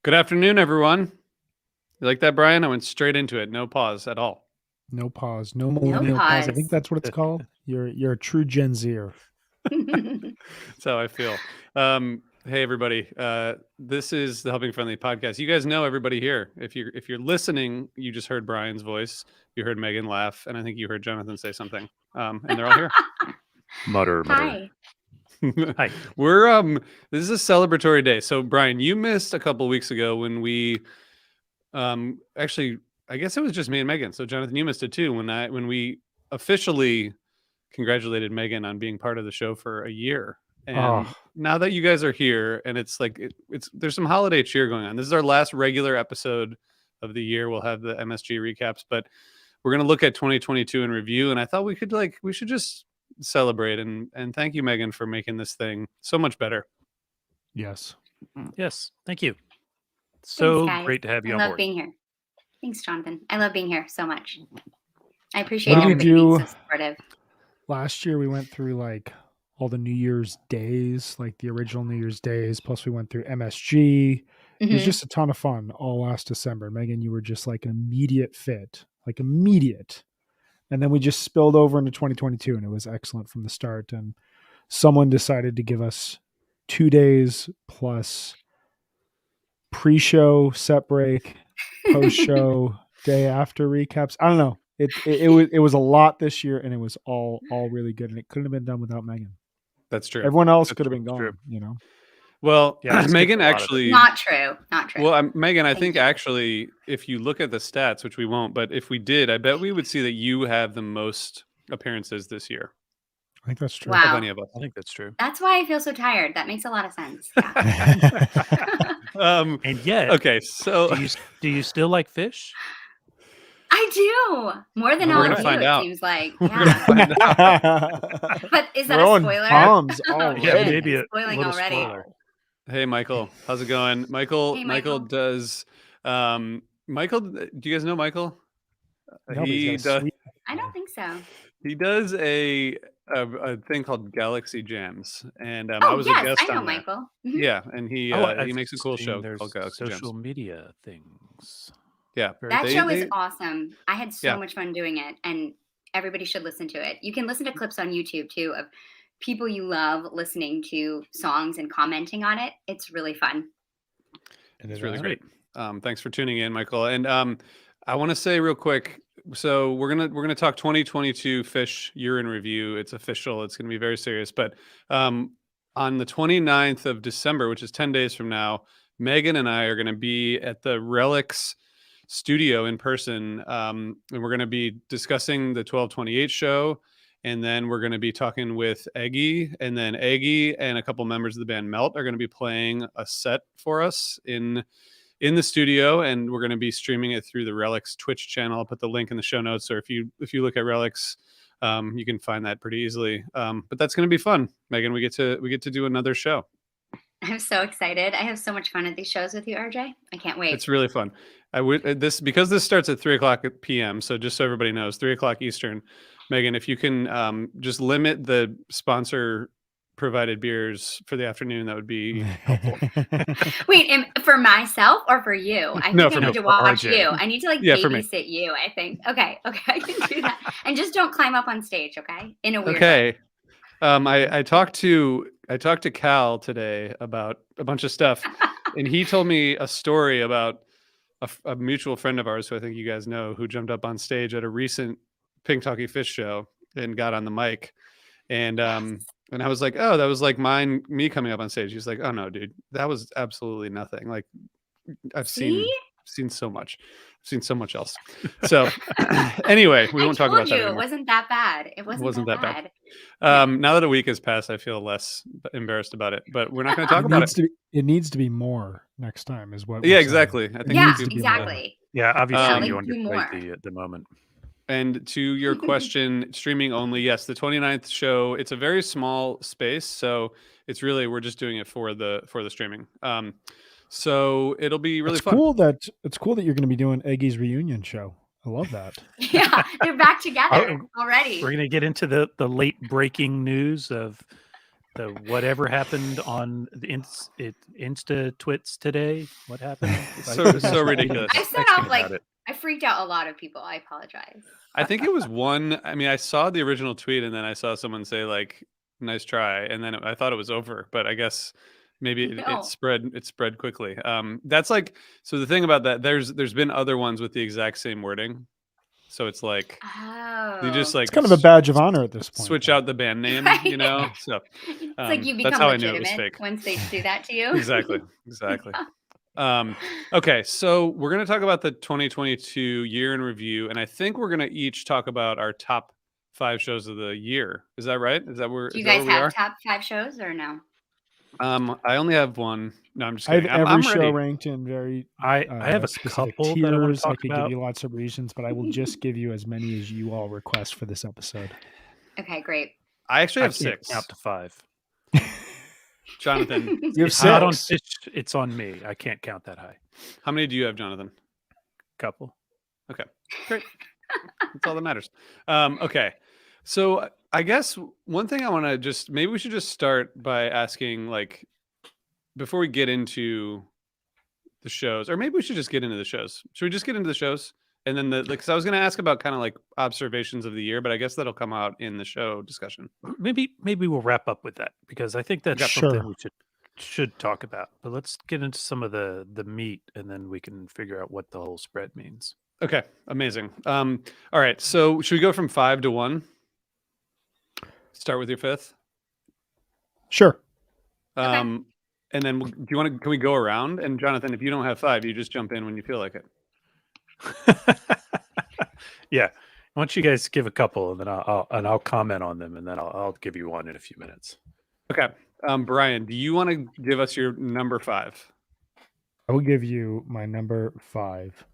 Good afternoon, everyone. You like that, Brian? I went straight into it. No pause at all. No pause. No millennial pause. I think that's what it's called. You're a true Gen Zer. That's how I feel. Hey, everybody. This is the Helping Friendly podcast. You guys know everybody here. If you're listening, you just heard Brian's voice. You heard Megan laugh, and I think you heard Jonathan say something. And they're all here. Mutter. Hi. We're this is a celebratory day. So Brian, you missed a couple weeks ago when we actually I guess it was just me and Megan. So Jonathan, you missed it too when we officially congratulated Megan on being part of the show for a year. And now that you guys are here, and it's like there's some holiday cheer going on. This is our last regular episode of the year. We'll have the MSG recaps, but we're gonna look at 2022 in review. And I thought we should just celebrate and thank you, Megan, for making this thing so much better. Yes. Thank you. So Thanks, great to have you I on love board. being here. Thanks, Jonathan. I love being here so much. I appreciate What did we everybody being do so supportive. last year? We went through like all the New Year's days, like the original New Year's days. Plus we went through MSG. It was just a ton of fun all last December. Megan, you were just like an immediate fit, like immediate. And then we just spilled over into 2022 and it was excellent from the start. And someone decided to give us 2 days plus pre-show, set break, post-show, day after recaps. I don't know. It was a lot this year, and it was all really good, and it couldn't have been done without Megan. That's true. Everyone else could have been gone, you know. Well, Megan actually not true. Well, Megan, I think actually, if you look at the stats, which we won't, but if we did, I bet we would see that you have the most appearances this year. I think that's true. Wow. Of any of us. I think that's true. That's why I feel so tired. That makes a lot of sense. And yet, okay, so do you still like Phish? I do more than all of you. It seems like, yeah. But is that a spoiler? Yeah, maybe a spoiling little already. Spoiler. Hey, Michael, how's it going? Michael. Hey, Michael does. Michael, do you guys know Michael? He does. I don't think so. He does a thing called Galaxy Jams, and I was a guest I know on Michael. That. Yeah, and he makes a cool show called Galaxy Jams. Social media things. Yeah, that show is awesome. I had so much fun doing it, and everybody should listen to it. You can listen to clips on YouTube too of people you love listening to songs and commenting on it. It's really fun. It's really great. Thanks for tuning in, Michael. And I want to say real quick. So we're gonna talk 2022 Phish year in review. It's official. It's gonna be very serious. But on the 29th of December, which is 10 days from now, Megan and I are gonna be at the Relics studio in person, and we're gonna be discussing the 1228 show, and then we're gonna be talking with Eggy, and then Eggy and a couple members of the band Melt are gonna be playing a set for us in the studio, and we're going to be streaming it through the Relics Twitch channel. I'll put the link in the show notes, or if you look at Relics, you can find that pretty easily. But that's going to be fun, Megan. We get to do another show. I'm so excited. I have so much fun at these shows with you, RJ. I can't wait. It's really fun. Because this starts at 3:00 p.m. So just so everybody knows, 3:00 Eastern. Megan, if you can just limit the sponsor provided beers for the afternoon, that would be helpful. Wait, for myself or for you? I think I need to watch you. I need to babysit you, I think. Okay, I can do that. And just don't climb up on stage, okay? In a weird way. I talked to Cal today about a bunch of stuff, and he told me a story about a mutual friend of ours who I think you guys know, who jumped up on stage at a recent Pink Talkie Phish show and got on the mic. And and I was like, oh, that was like me coming up on stage. He's like, oh no, dude, that was absolutely nothing. Like I've seen so much. I've seen so much else. So anyway, we won't talk about that anymore. It wasn't that bad. It wasn't that bad. Now that a week has passed, I feel less embarrassed about it, but we're not going to talk about it. It needs to be more next time is what. Yeah, exactly. I think exactly. Yeah, obviously you underplayed the moment. And to your question, streaming only, yes, the 29th show, it's a very small space, so it's really, we're just doing it for the streaming. So it'll be really fun. It's cool that you're going to be doing Eggy's reunion show. I love that. Yeah, they're back together already. We're going to get into the late breaking news of the whatever happened on the Insta twits today. What happened? So ridiculous. I set off I freaked out a lot of people. I apologize. I think it was one. I mean, I saw the original tweet and then I saw someone say like, "Nice try," and then I thought it was over, but I guess maybe it spread. It spread quickly. That's like so. The thing about that, there's been other ones with the exact same wording, so it's like you just like it's kind of a badge of honor at this point. Switch out the band name, you know. So it's like you become that's how I legitimate knew it was fake. once they do that to you. Exactly. Okay, so we're going to talk about the 2022 year in review, and I think we're going to each talk about our top 5 shows of the year. Is that right? Is that where? Do you guys have top 5 shows or no? I only have one. No, I'm just kidding. I have every show ranked in very. I have a couple tiers. that I want to talk I could give you lots of reasons, but I will just give you as many as you all request for this episode. Okay, great. I actually have 6. Count to 5. Jonathan, you have 6. Not on Phish, it's on me. I can't count that high. How many do you have, Jonathan? Couple. Okay, great. That's all that matters. Okay, so I guess one thing I want to maybe we should just start by asking, like, before we get into the shows, or maybe we should just get into the shows. Should we just get into the shows? And then because I was going to ask about kind of like observations of the year, but I guess that'll come out in the show discussion. Maybe we'll wrap up with that because I think that's something we should talk about. But let's get into some of the meat, and then we can figure out what the whole spread means. Okay, amazing. All right, so should we go from 5 to 1? Start with your 5th. Sure. Okay. And then can we go around? And Jonathan, if you don't have 5, you just jump in when you feel like it. Yeah. Why don't you guys give a couple, and then I'll comment on them, and then I'll give you one in a few minutes. Okay. Brian, do you want to give us your number 5? I will give you my number 5.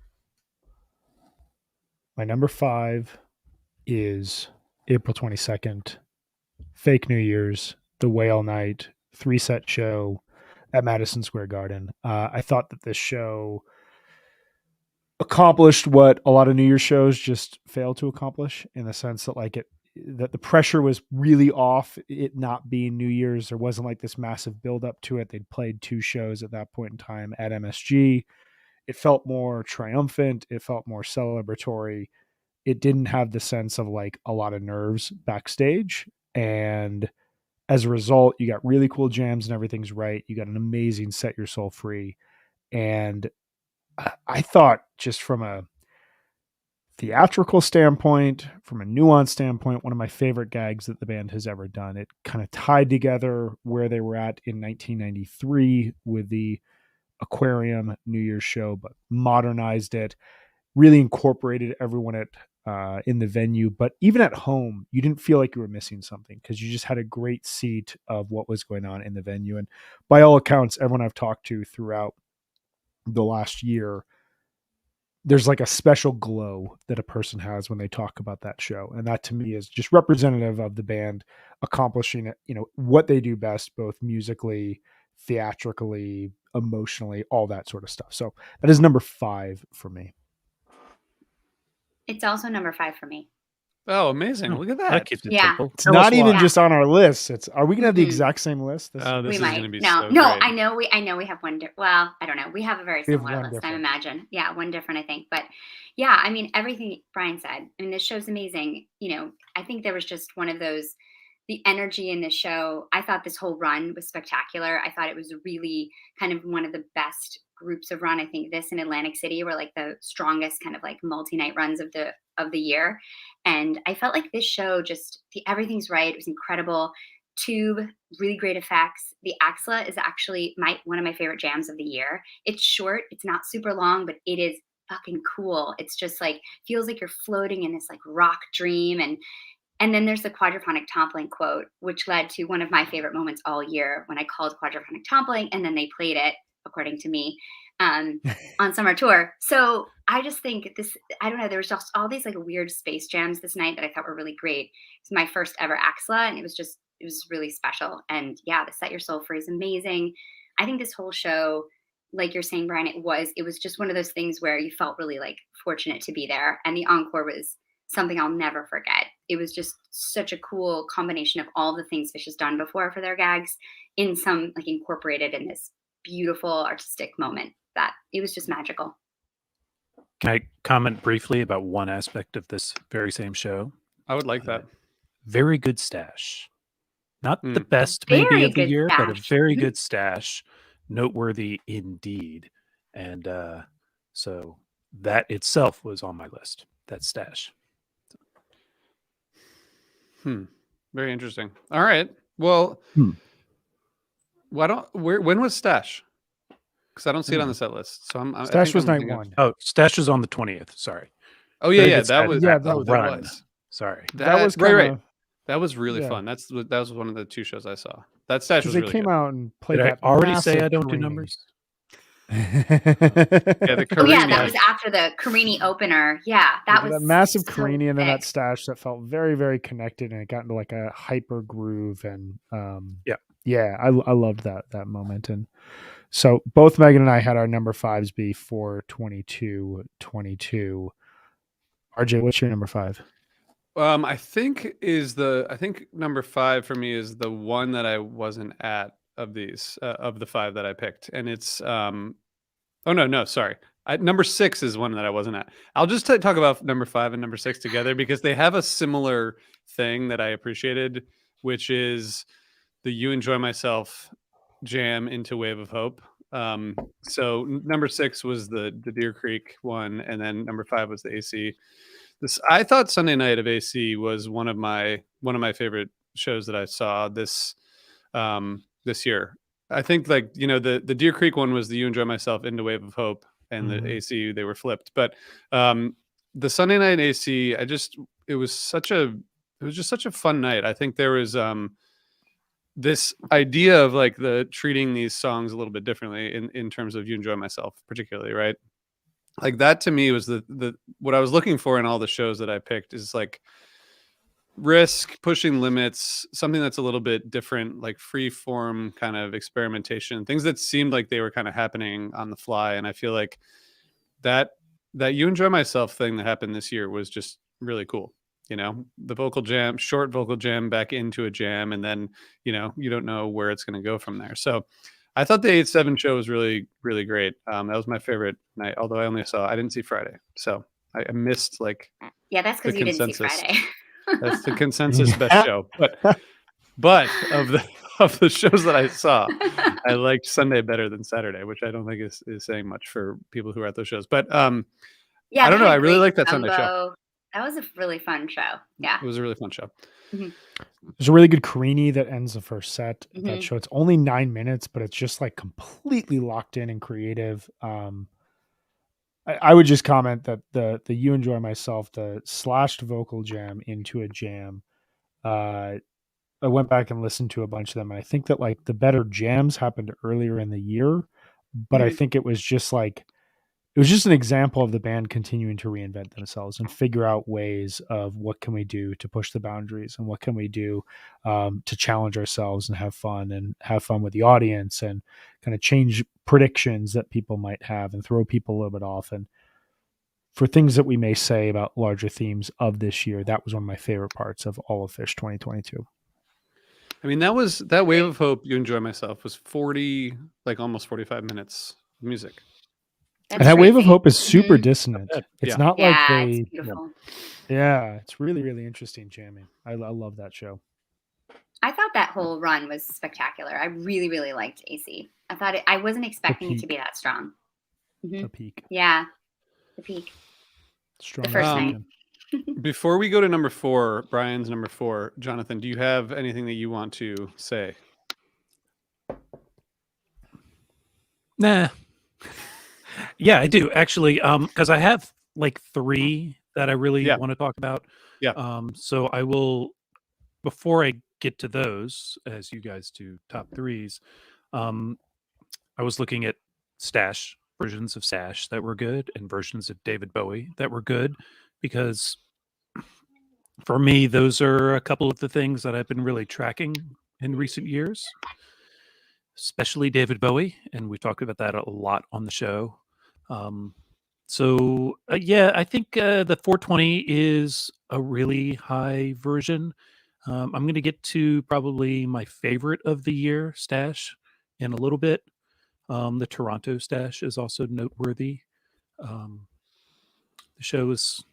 My number 5 is April 22nd, Fake New Year's, The Whale Night, 3-set show at Madison Square Garden. I thought that this show accomplished what a lot of New Year's shows just fail to accomplish, in the sense that that the pressure was really off, it not being New Year's. There wasn't like this massive build up to it. They'd played 2 shows at that point in time at MSG. It felt more triumphant. It felt more celebratory. It didn't have the sense of like a lot of nerves backstage. And as a result, you got really cool jams and everything's right. You got an amazing Set Your Soul Free. And I thought, just from a theatrical standpoint, from a nuance standpoint, one of my favorite gags that the band has ever done. It kind of tied together where they were at in 1993 with the Aquarium New Year's show, but modernized it, really incorporated everyone in the venue. But even at home, you didn't feel like you were missing something, because you just had a great seat of what was going on in the venue. And by all accounts, everyone I've talked to throughout the last year, there's like a special glow that a person has when they talk about that show. And that to me is just representative of the band accomplishing, what they do best, both musically, theatrically, emotionally, all that sort of stuff. So that is number 5 for me. It's also number 5 for me. Oh, amazing. Look at that. That keeps it simple. It's not even just on our list. Are we going to have the exact same list? This we is might. Gonna be no, so no, great. I know we have one. Well, I don't know. We have a very similar list, I imagine. Yeah, one different, I think. But yeah, I mean, everything Brian said. I mean, this show's amazing. I think there was just one of those, the energy in the show. I thought this whole run was spectacular. I thought it was really kind of one of the best groups of run. I think this and Atlantic City were like the strongest kind of like multi-night runs of the year. And I felt like this show just, everything's right. It was incredible. Tube, really great effects. The Axla is actually one of my favorite jams of the year. It's short, it's not super long, but it is fucking cool. It's just like, feels like you're floating in this like rock dream. And then there's the quadraphonic toppling quote, which led to one of my favorite moments all year, when I called quadraphonic toppling and then they played it, according to me, on Summer Tour. So I just think I don't know, there was just all these like weird space jams this night that I thought were really great. It's my first ever Axla, and it was really special. And yeah, the Set Your Soul Free is amazing. I think this whole show, like you're saying, Brian, it was just one of those things where you felt really like fortunate to be there. And the encore was something I'll never forget. it was just such a cool combination of all the things Phish has done before for their gags in some like incorporated in this beautiful artistic moment that it was just magical. Can I comment briefly about one aspect of this very same show? I would like that. Very good stash. Not the best maybe Very of the good year, but a stash. very good stash. Noteworthy indeed. And so that itself was on my list, that stash. Very interesting. All right. Well, when was Stash? Because I don't see it on the set list. So Stash was night one. Oh, Stash was on the 20th. Sorry. Oh yeah, that was that run. was. Sorry. That was kinda, right. That was really fun. That was one of the 2 shows I saw. That Stash was they really came good. out and played Did that. I already say massive I don't do Carini. numbers? The Oh yeah, Carini. that was after the Carini opener. Yeah, that was that massive so Carini, and then that sick. stash that felt very, very connected, and it got into like a hyper groove, and I loved that moment. And so both Megan and I had our number 5s be for 22. RJ, what's your number 5? I think number 5 for me is the one that I wasn't at of these of the 5 that I picked, and it's sorry. Number 6 is one that I wasn't at. I'll just talk about number 5 and number 6 together because they have a similar thing that I appreciated, which is the "You Enjoy Myself" jam into "Wave of Hope." So number 6 was the Deer Creek one, and then number 5 was the AC. I thought Sunday Night of AC was one of my favorite shows that I saw this year. I think the Deer Creek one was the "You Enjoy Myself" into "Wave of Hope," and the AC they were flipped. But the Sunday Night AC, it was just such a fun night. I think there was this idea of like treating these songs a little bit differently in terms of "You Enjoy Myself," particularly, right? Like that to me was the what I was looking for in all the shows that I picked is like risk, pushing limits, something that's a little bit different, like free form kind of experimentation, things that seemed like they were kind of happening on the fly. And I feel like that "You Enjoy Myself" thing that happened this year was just really cool. The vocal jam, short vocal jam back into a jam, and then you don't know where it's going to go from there. So I thought the 8/7 show was really, really great. That was my favorite night, although I didn't see Friday. So I missed Yeah, that's because you didn't see Friday. That's the consensus best show. But of the shows that I saw, I liked Sunday better than Saturday, which I don't think is saying much for people who are at those shows. But yeah, I don't know. I really liked that Sunday show. That was a really fun show. Yeah. It was a really fun show. There's a really good Carini that ends the first set of that show. It's only 9 minutes, but it's just like completely locked in and creative. I would just comment that the "You Enjoy Myself," the slashed vocal jam into a jam. I went back and listened to a bunch of them, and I think that like the better jams happened earlier in the year, but I think it was just an example of the band continuing to reinvent themselves and figure out ways of what can we do to push the boundaries and what can we do to challenge ourselves and have fun with the audience and kind of change predictions that people might have and throw people a little bit off. And for things that we may say about larger themes of this year, that was one of my favorite parts of all of Phish 2022. I mean, that "Wave of Hope," "You Enjoy Myself" was almost 45 minutes of music. And that "Wave of Hope" is super dissonant. It's not like it's beautiful. It's really, really interesting jamming. I love that show. I thought that whole run was spectacular. I really, really liked AC. I wasn't expecting it to be that strong. The peak. Yeah, the peak. Strong. The first night. Before we go to number 4, Brian's number 4, Jonathan, do you have anything that you want to say? Nah. Yeah, I do actually. Because I have like 3 that I really want to talk about. Yeah. So I will, before I get to those, as you guys do top 3s, I was looking at versions of Stash that were good and versions of David Bowie that were good, because for me, those are a couple of the things that I've been really tracking in recent years, especially David Bowie. And we've talked about that a lot on the show. I think the 420 is a really high version. I'm going to get to probably my favorite of the year stash in a little bit. The Toronto stash is also noteworthy. Um, the show was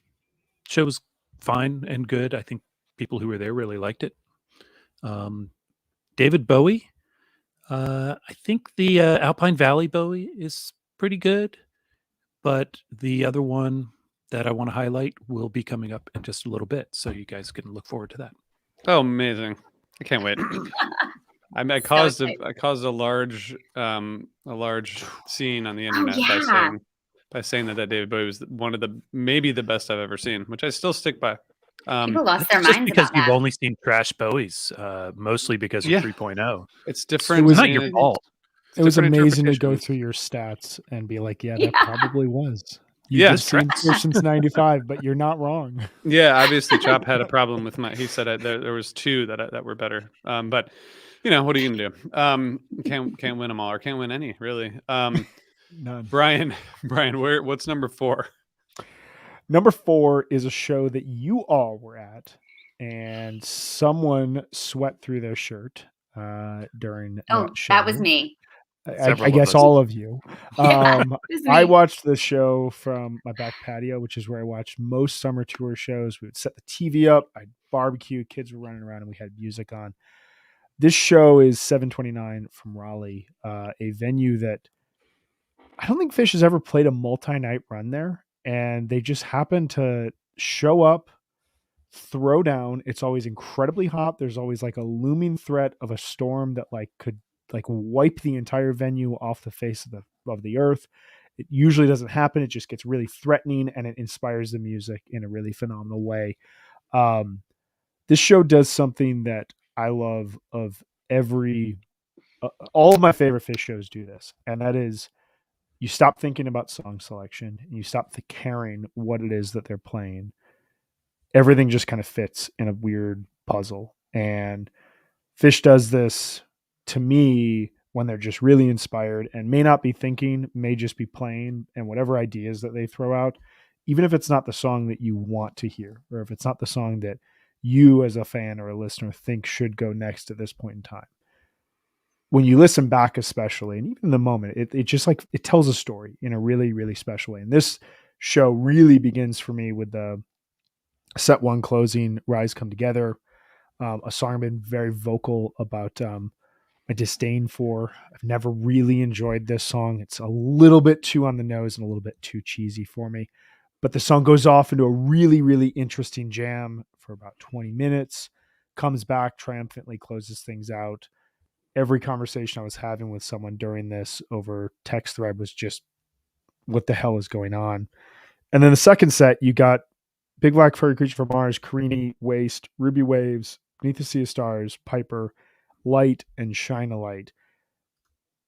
fine and good. I think people who were there really liked it. David Bowie. I think the Alpine Valley Bowie is pretty good, but the other one that I want to highlight will be coming up in just a little bit, so you guys can look forward to that. Oh, amazing! I can't wait. I caused a large scene on the internet by saying that David Bowie was one of the maybe the best I've ever seen, which I still stick by. People lost their just minds because about you've that. only seen trash Bowies, mostly because of 3.0. It's different. It was not your fault. It was amazing to go through your stats and be like, yeah, that probably was. You've just seen Phish since 95, but you're not wrong. Yeah, obviously Chop had a problem with he said there was two that were better. But you know, what are you gonna do? Can't win them all, or can't win any, really. None. Brian, what's number 4? Number 4 is a show that you all were at, and someone sweat through their shirt during that show. That was me. I guess all of you. Yeah, I watched the show from my back patio, which is where I watched most summer tour shows. We would set the TV up, I'd barbecue, kids were running around, and we had music on. This show is 729 from Raleigh, a venue that I don't think Phish has ever played a multi-night run there, and they just happen to show up, throw down. It's always incredibly hot. There's always like a looming threat of a storm that like could like wipe the entire venue off the face of the earth. It usually doesn't happen. It just gets really threatening, and it inspires the music in a really phenomenal way. This show does something that I love of all of my favorite Phish shows do this, and that is you stop thinking about song selection and you stop caring what it is that they're playing. Everything just kind of fits in a weird puzzle, and Phish does this to me when they're just really inspired and may not be thinking, may just be playing, and whatever ideas that they throw out, even if it's not the song that you want to hear, or if it's not the song that you as a fan or a listener think should go next at this point in time. When you listen back, especially, and even in the moment, it just like it tells a story in a really, really special way. And this show really begins for me with the set 1 closing, Rise Come Together, a song I've been very vocal about my disdain for. I've never really enjoyed this song. It's a little bit too on the nose and a little bit too cheesy for me. But the song goes off into a really, really interesting jam for about 20 minutes, comes back triumphantly, closes things out. Every conversation I was having with someone during this over text thread was just, what the hell is going on? And then the second set, you got Big Black Furry Creature from Mars, Carini, Waste, Ruby Waves, Beneath the Sea of Stars, Piper, Light, and Shine a Light.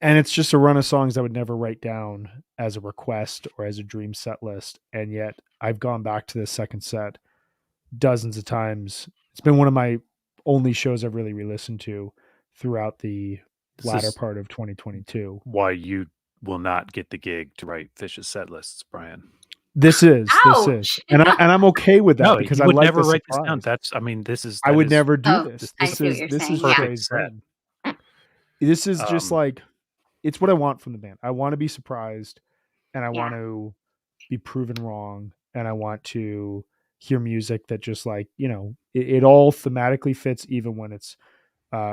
And it's just a run of songs I would never write down as a request or as a dream set list. And yet I've gone back to this second set dozens of times. It's been one of my only shows I've really re-listened to throughout the latter part of 2022. Why you will not get the gig to write Phish's set lists, Brian. This is, and I'm okay with that because I would never write this down. I would never do this. This is perfect. This is just like, it's what I want from the band. I want to be surprised, and I want to be proven wrong, and I want to hear music that just like, you know, it all thematically fits, even when it's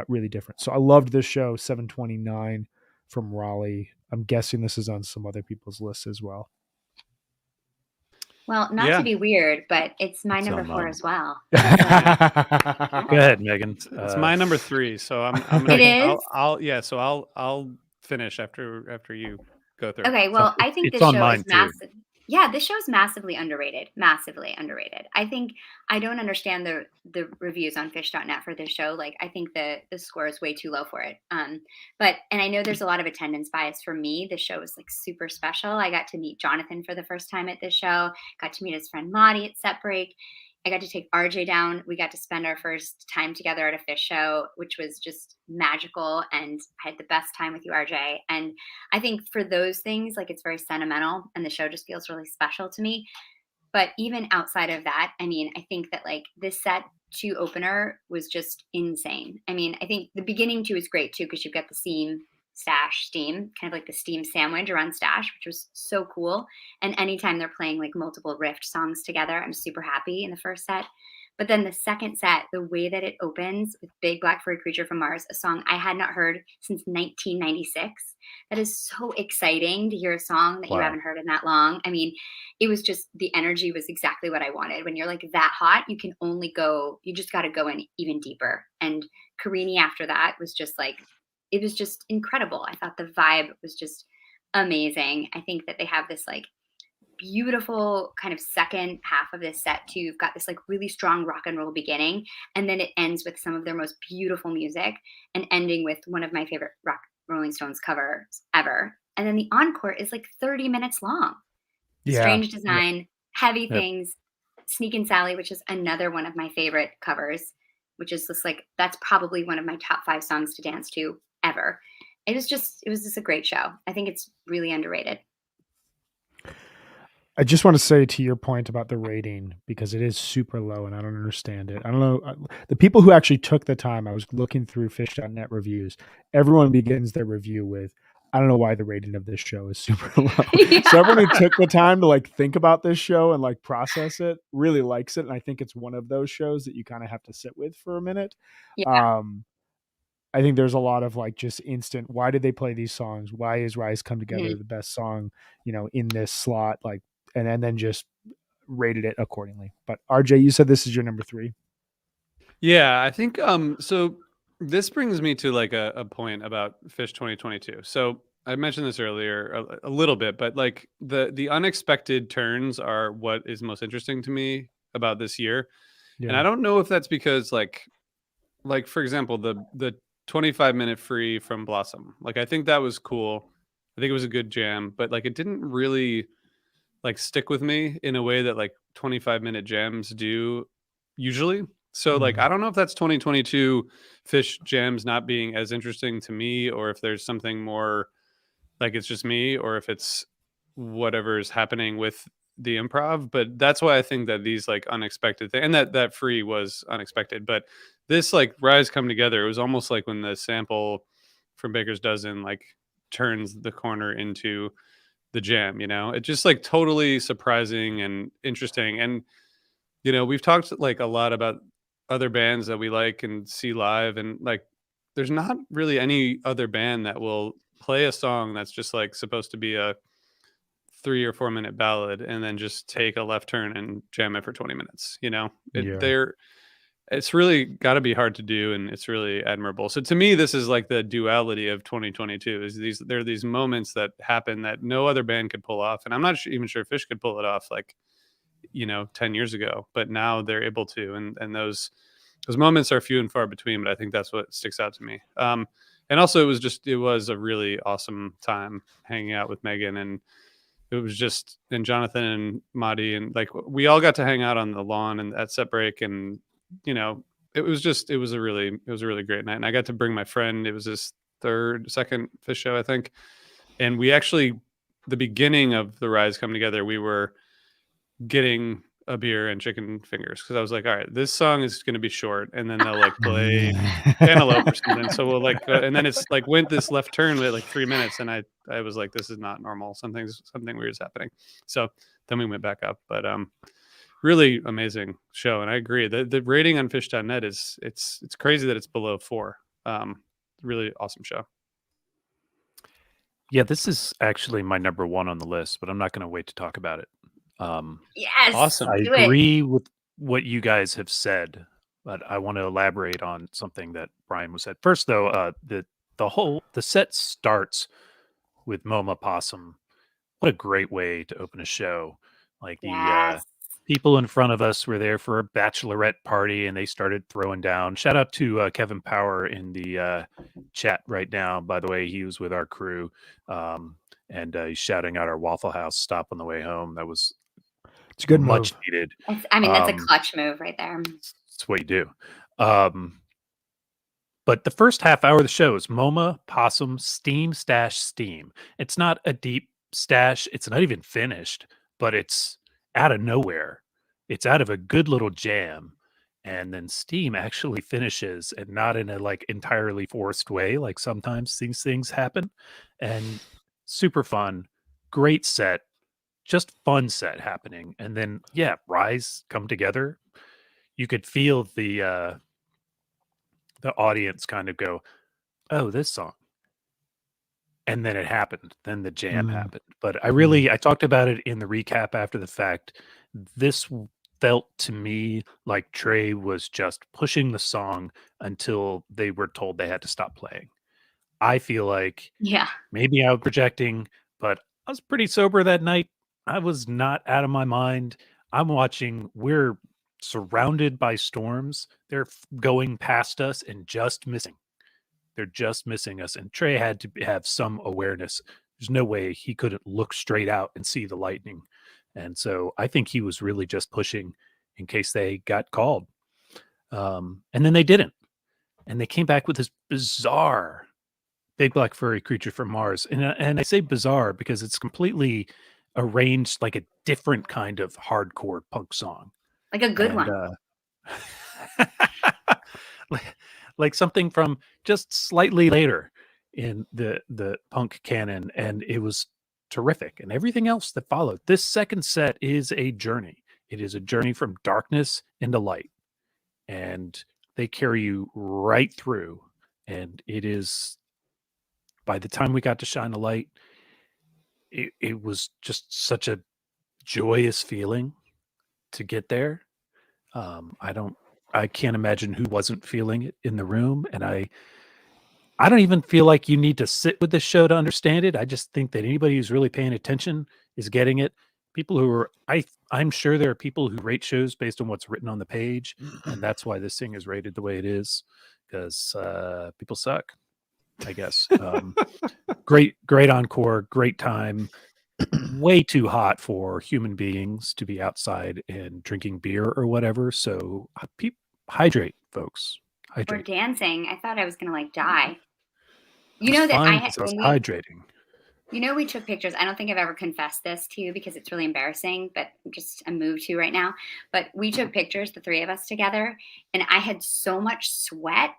really different. So I loved this show, 729 from Raleigh. I'm guessing this is on some other people's lists as well. Well, not to be weird, but it's my number 4 as well. Go ahead, Megan. It's my number 3, so I'm it is. I'll finish after you go through. Okay, well, I think this show is massive. Yeah, this show is massively underrated. Massively underrated. I think I don't understand the reviews on Phish.net for this show. Like, I think the score is way too low for it. And I know there's a lot of attendance bias for me. This show was like super special. I got to meet Jonathan for the first time at this show. Got to meet his friend Maudie at Set Break. I got to take RJ down. We got to spend our first time together at a Phish show, which was just magical. And I had the best time with you, RJ. And I think for those things, like, it's very sentimental, and the show just feels really special to me. But even outside of that, I mean, I think that like this set to opener was just insane. I mean, I think the beginning too is great too, because you've got the steam, kind of like the steam sandwich around Stash, which was so cool. And anytime they're playing like multiple Rift songs together, I'm super happy in the first set. But then the second set, the way that it opens with Big Black Furry Creature from Mars, a song I had not heard since 1996. That is so exciting to hear a song that you Wow. haven't heard in that long. I mean, it was just the energy was exactly what I wanted. When you're like that hot, you can only go, you just got to go in even deeper. And Karini after that was just like, it was just incredible. I thought the vibe was just amazing. I think that they have this like beautiful kind of second half of this set too. You've got this like really strong rock and roll beginning, and then it ends with some of their most beautiful music and ending with one of my favorite rock Rolling Stones covers ever. And then the encore is like 30 minutes long. Yeah. Strange Design, Heavy Yep. Things, Sneakin' Sally, which is another one of my favorite covers, which is just like, that's probably one of my top 5 songs to dance to ever. It was just a great show. I think it's really underrated. I just want to say to your point about the rating, because it is super low and I don't understand it. I don't know. The people who actually took the time, I was looking through Phish.net reviews. Everyone begins their review with, I don't know why the rating of this show is super low. Yeah. So everyone who took the time to like think about this show and like process it really likes it. And I think it's one of those shows that you kind of have to sit with for a minute. Yeah. I think there's a lot of like just instant, why did they play these songs? Why is Rise Come Together the best song, in this slot? Like, and then just rated it accordingly. But RJ, you said this is your number 3. Yeah, I think so this brings me to like a point about Phish 2022. So I mentioned this earlier a little bit, but like the unexpected turns are what is most interesting to me about this year. Yeah. And I don't know if that's because like for example, the 25-minute free from Blossom. Like I think that was cool. I think it was a good jam, but like it didn't really like stick with me in a way that like 25-minute jams do usually. So like I don't know if that's 2022 Phish jams not being as interesting to me, or if there's something more like it's just me, or if it's whatever is happening with the improv. But that's why I think that these like unexpected things, and that free was unexpected, but this like Rise Come Together, it was almost like when the sample from Baker's Dozen like turns the corner into the jam. It just like totally surprising and interesting. And we've talked like a lot about other bands that we like and see live, and like there's not really any other band that will play a song that's just like supposed to be a 3 or 4 minute ballad and then just take a left turn and jam it for 20 minutes. It's really got to be hard to do, and it's really admirable. So to me, this is like the duality of 2022. There are these moments that happen that no other band could pull off, and I'm not even sure Phish could pull it off like 10 years ago, but now they're able to, and those moments are few and far between. But I think that's what sticks out to me. And also it was a really awesome time hanging out with Megan, and it was just, and Jonathan and Madi, and like we all got to hang out on the lawn and at set break, and it was a really great night. And I got to bring my friend. It was his second Phish show, I think. And we actually, the beginning of the Rise Come Together, we were getting a beer and chicken fingers, because I was like, all right, this song is going to be short, and then they'll like play Cantaloupe or something. So we'll like, and then it's like went this left turn with like 3 minutes, and I was like, this is not normal. Something weird is happening. So then we went back up, but really amazing show. And I agree, the rating on Phish.net is it's crazy that it's below 4. Really awesome show. Yeah, this is actually my number 1 on the list, but I'm not going to wait to talk about it. Yes. Awesome. I agree with what you guys have said, but I want to elaborate on something that Brian was said. First, though, the set starts with MoMA Possum. What a great way to open a show! Like the people in front of us were there for a bachelorette party, and they started throwing down. Shout out to Kevin Power in the chat right now. By the way, he was with our crew, and he's shouting out our Waffle House stop on the way home. That was it's good, much move. needed. That's a clutch move right there. That's what you do. But the first half hour of the show is MoMA, Possum, Steam, Stash, Steam. It's not a deep stash. It's not even finished, but it's out of nowhere. It's out of a good little jam. And then Steam actually finishes, and not in a like entirely forced way. Like sometimes these things happen, and super fun, great set, just fun set happening. And then, yeah, Rise come together. You could feel the audience kind of go, "Oh, this song." And then it happened. Then the jam happened. But I talked about it in the recap after the fact. This felt to me like Trey was just pushing the song until they were told they had to stop playing. I feel like Yeah. maybe I was projecting, but I was pretty sober that night. I was not out of my mind. I'm watching, we're surrounded by storms. They're going past us and just missing. They're just missing us. And Trey had to have some awareness. There's no way he couldn't look straight out and see the lightning. And so I think he was really just pushing in case they got called. And then they didn't. And they came back with this bizarre big black furry creature from Mars. And I say bizarre because it's completely arranged like a different kind of hardcore punk song. Like a good one. Like something from just slightly later in the punk canon, and it was terrific. And everything else that followed. This second set is a journey. It is a journey from darkness into light, and they carry you right through. And it is, by the time we got to Shine a Light, it was just such a joyous feeling to get there. I can't imagine who wasn't feeling it in the room. And I don't even feel like you need to sit with this show to understand it. I just think that anybody who's really paying attention is getting it. People who are, I'm sure there are people who rate shows based on what's written on the page, and that's why this thing is rated the way it is, because people suck, I guess. Great encore, great time. Way too hot for human beings to be outside and drinking beer or whatever. So hydrate, folks. Hydrate. Or dancing. I thought I was gonna like die. You know that I was hydrating. You know, we took pictures. I don't think I've ever confessed this to you because it's really embarrassing, but I'm moved to right now. But we took pictures, the three of us together, and I had so much sweat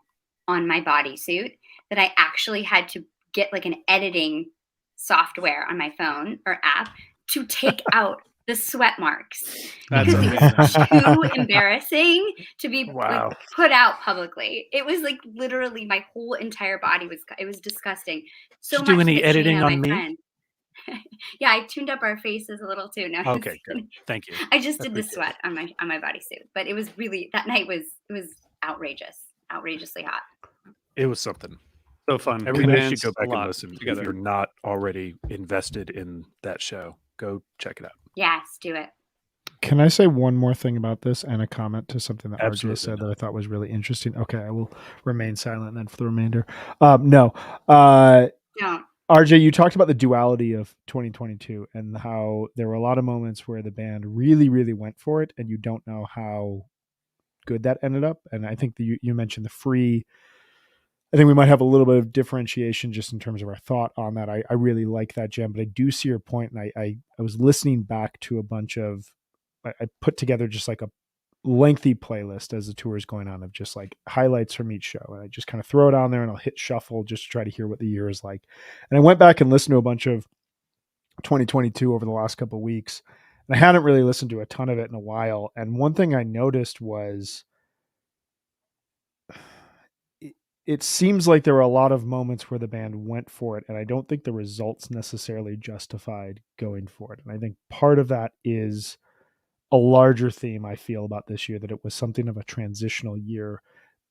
on my bodysuit that I actually had to get like an editing software on my phone or app to take out the sweat marks. That's because amazing. it was too embarrassing to be Wow. like, put out publicly. It was like literally my whole entire body it was disgusting. So Did you do much any that editing Shayna, on me? friend, yeah, I tuned up our faces a little too. No, Okay, good. Thank you. I just did the sweat on my bodysuit, but it was really, that night was outrageously hot. It was something. So fun. Everybody should go back and listen together. if you're not already invested in that show. Go check it out. Yes, do it. Can I say one more thing about this and a comment to something that Absolutely RJ said not. that I thought was really interesting? Okay, I will remain silent then for the remainder. No. RJ, you talked about the duality of 2022 and how there were a lot of moments where the band really, really went for it, and you don't know how good that ended up. And I think that you mentioned the free. I think we might have a little bit of differentiation just in terms of our thought on that. I really like that jam, but I do see your point, and I was listening back to a bunch of. I put together just like a lengthy playlist as the tour is going on of just like highlights from each show, and I just kind of throw it on there and I'll hit shuffle just to try to hear what the year is like. And I went back and listened to a bunch of 2022 over the last couple of weeks, and I hadn't really listened to a ton of it in a while. And one thing I noticed was it seems like there were a lot of moments where the band went for it, and I don't think the results necessarily justified going for it. And I think part of that is a larger theme I feel about this year, that it was something of a transitional year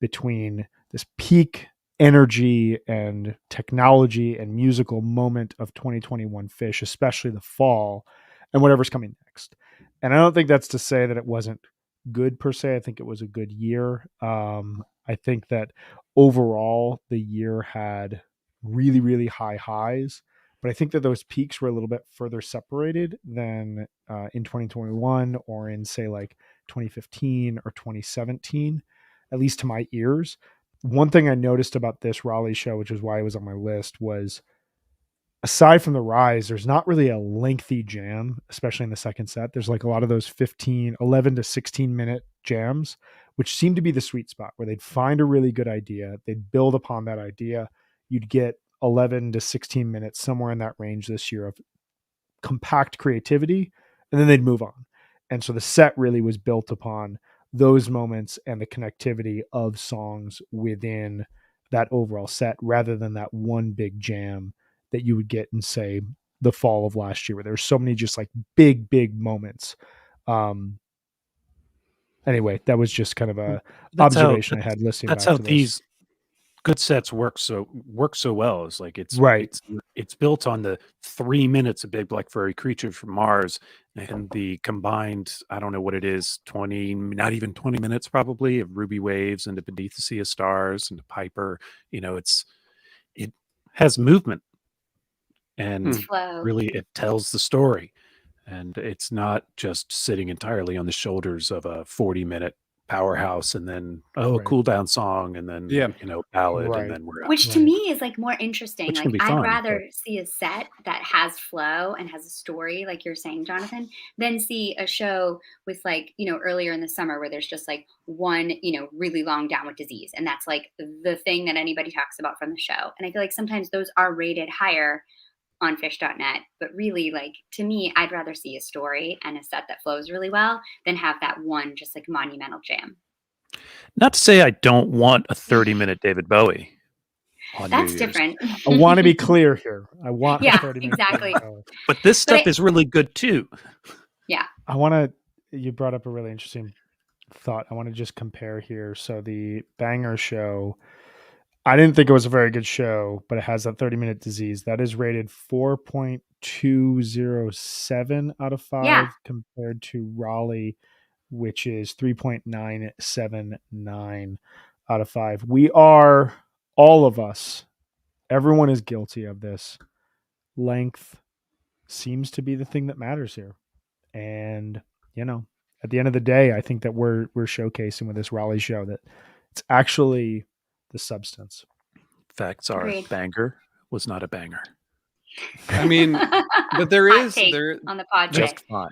between this peak energy and technology and musical moment of 2021 Phish, especially the fall, and whatever's coming next. And I don't think that's to say that it wasn't good per se. I think it was a good year. I think that overall the year had really, really high highs, but I think that those peaks were a little bit further separated than in 2021 or in, say, like 2015 or 2017, at least to my ears. One thing I noticed about this Raleigh show, which is why it was on my list, was aside from the Rise, there's not really a lengthy jam, especially in the second set. There's like a lot of those 11 to 16 minute jams, which seem to be the sweet spot where they'd find a really good idea, they'd build upon that idea. You'd get 11 to 16 minutes, somewhere in that range this year, of compact creativity, and then they'd move on. And so the set really was built upon those moments and the connectivity of songs within that overall set, rather than that one big jam that you would get in, say, the fall of last year, where there's so many just like big moments. Anyway, that was just kind of a observation I had listening back to this. That's how these good sets work so well. Is like it's built on the 3 minutes of Big Black Furry Creature from Mars and the combined, I don't know what it is, 20, not even 20 minutes probably, of Ruby Waves and the Beneath the Sea of Stars and the Piper. You know, it has movement, and really it tells the story, and it's not just sitting entirely on the shoulders of a 40-minute powerhouse and then a cool down song and then ballad and then we're out. Which to me is like more interesting. Which like can be I'd fun, rather see a set that has flow and has a story, like you're saying, Jonathan, than see a show with like, earlier in the summer where there's just like one, really long Down with Disease. And that's like the thing that anybody talks about from the show. And I feel like sometimes those are rated higher on Phish.net, but really, like, to me, I'd rather see a story and a set that flows really well than have that one just like monumental jam. Not to say I don't want a 30-minute David Bowie on That's New different. I want to be clear here. I want yeah, 30 minutes. Exactly. But this stuff is really good too. Yeah. You brought up a really interesting thought. I want to just compare here. So the Banger show, I didn't think it was a very good show, but it has that 30-minute Disease. That is rated 4.207 out of 5 compared to Raleigh, which is 3.979 out of 5. We are, all of us, everyone is guilty of this. Length seems to be the thing that matters here. And, at the end of the day, I think that we're showcasing with this Raleigh show that it's actually the substance. Facts are, Banger was not a banger. I mean, but there is on the pod just fine.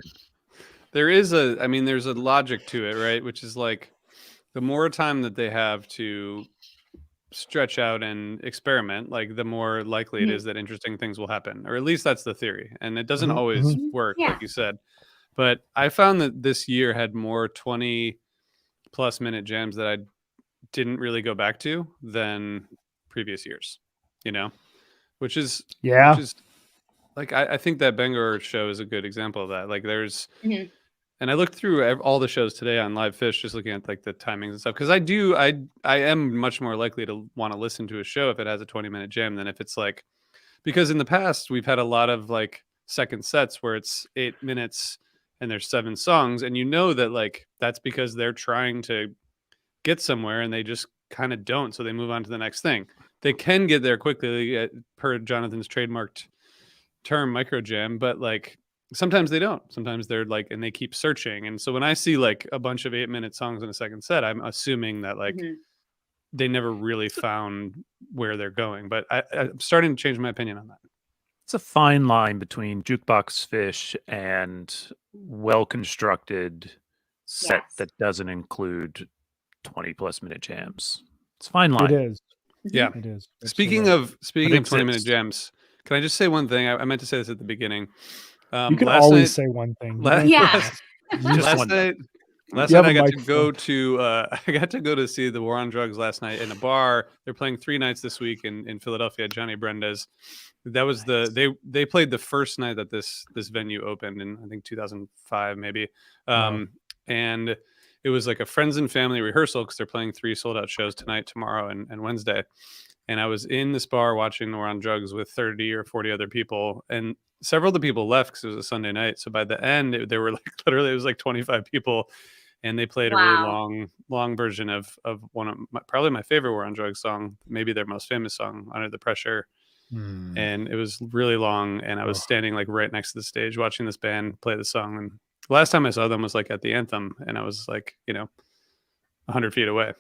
There's a logic to it, right? Which is like the more time that they have to stretch out and experiment, like the more likely it is that interesting things will happen, or at least that's the theory. And it doesn't always work, like you said. But I found that this year had more 20+ minute jams that I didn't really go back to than previous years, which is like, I think that Bangor show is a good example of that. Like there's, and I looked through all the shows today on Live Phish, just looking at like the timings and stuff. Cause I am much more likely to want to listen to a show if it has a 20-minute jam than if it's like, because in the past we've had a lot of like second sets where it's 8 minutes and there's 7 songs. And that like, that's because they're trying to get somewhere and they just kind of don't. So they move on to the next thing. They can get there quickly per Jonathan's trademarked term, micro jam, but like sometimes they don't. Sometimes they're like, and they keep searching. And so when I see like a bunch of 8-minute songs in a second set, I'm assuming that like they never really found where they're going. But I'm starting to change my opinion on that. It's a fine line between jukebox Phish and well-constructed set that doesn't include 20+ minute jams. It's a fine line. It is. Yeah, it is. Speaking of 20-minute jams, can I just say one thing? I meant to say this at the beginning. You can always say one thing. Last night I got to go to see the War on Drugs last night in a bar. They're playing 3 nights this week in Philadelphia. Johnny Brenda's. That was they played the first night that this venue opened in, I think, 2005 maybe. And it was like a friends and family rehearsal because they're playing 3 sold out shows tonight, tomorrow, and Wednesday. And I was in this bar watching the War on Drugs with 30 or 40 other people, and several of the people left because it was a Sunday night. So by the end, there were like literally it was like 25 people, and they played a really long version of one of probably my favorite War on Drugs song, maybe their most famous song, Under the Pressure. And it was really long, and I was standing like right next to the stage watching this band play the song. And the last time I saw them was like at the anthem, and I was like 100 feet away.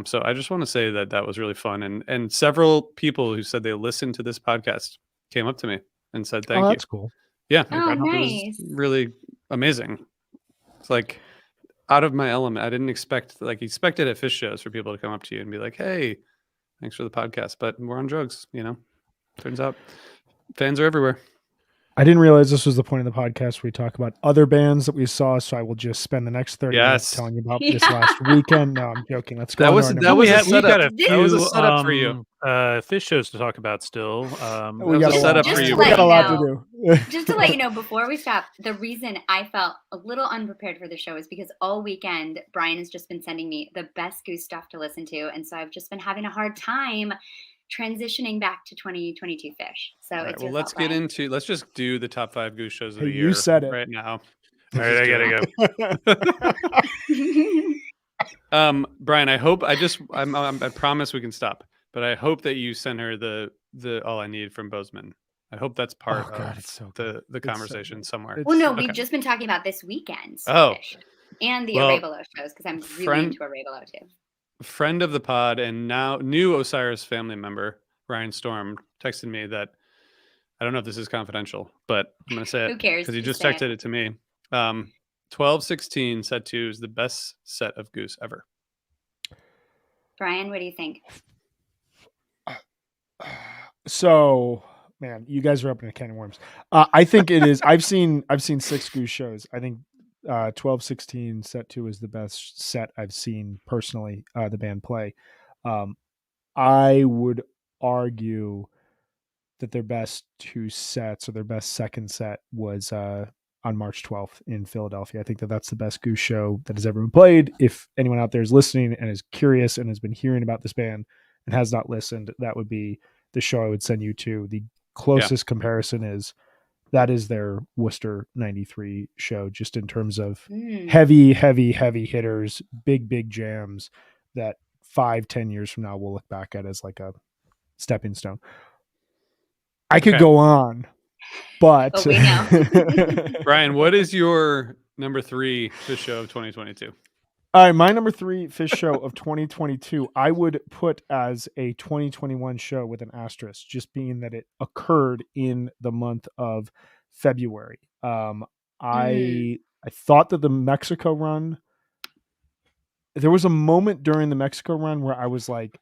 So I just want to say that was really fun, and several people who said they listened to this podcast came up to me and said thank you. That's cool. Yeah. Oh, It nice. was really amazing. It's like out of my element. I didn't expected at Phish shows for people to come up to you and be like, hey, thanks for the podcast, but we're on drugs, Turns out fans are everywhere. I didn't realize this was the point of the podcast where we talk about other bands that we saw, so I will just spend the next 30 minutes telling you about this last weekend. No, I'm joking. Let's go. That was a setup. That was a setup for you. Phish shows to talk about still. We got a setup for you. We got a lot to do. Just to let you know, before we stop, the reason I felt a little unprepared for the show is because all weekend Brian has just been sending me the best Goose stuff to listen to, and so I've just been having a hard time transitioning back to 2022 Phish. So right, it's let's just do the top 5 Goose shows of the year. You said it right now. All right, I gotta go. Brian, I hope I promise we can stop, but I hope that you send her the All I Need from Bozeman. I hope that's part of the conversation somewhere. Well, no, we've just been talking about this weekend's Phish and the Arabelo shows because I'm really into Arabelo too. Friend of the pod and now new Osiris family member, Ryan Storm, texted me that I don't know if this is confidential, but I'm going to say it. Who cares? Because he just texted it to me. 12/16 set 2 is the best set of Goose ever. Brian, what do you think? So, man, you guys are opening a can of worms. I think it is. I've seen 6 Goose shows. I think 12/16 set 2 is the best set I've seen personally, the band play. I would argue that their best 2 sets or their best second set was on March 12th in Philadelphia. I think that's the best Goose show that has ever been played. If anyone out there is listening and is curious and has been hearing about this band and has not listened, that would be the show I would send you to. The closest comparison is that is their Worcester 93 show, just in terms of heavy hitters, big jams that 5-10 years from now we'll look back at as like a stepping stone. I could go on, but we know. Brian, what is your number 3 Phish show of 2022? All right, my number 3 Phish show of 2022, I would put as a 2021 show with an asterisk, just being that it occurred in the month of February. I thought that the Mexico run, there was a moment during the Mexico run where I was like,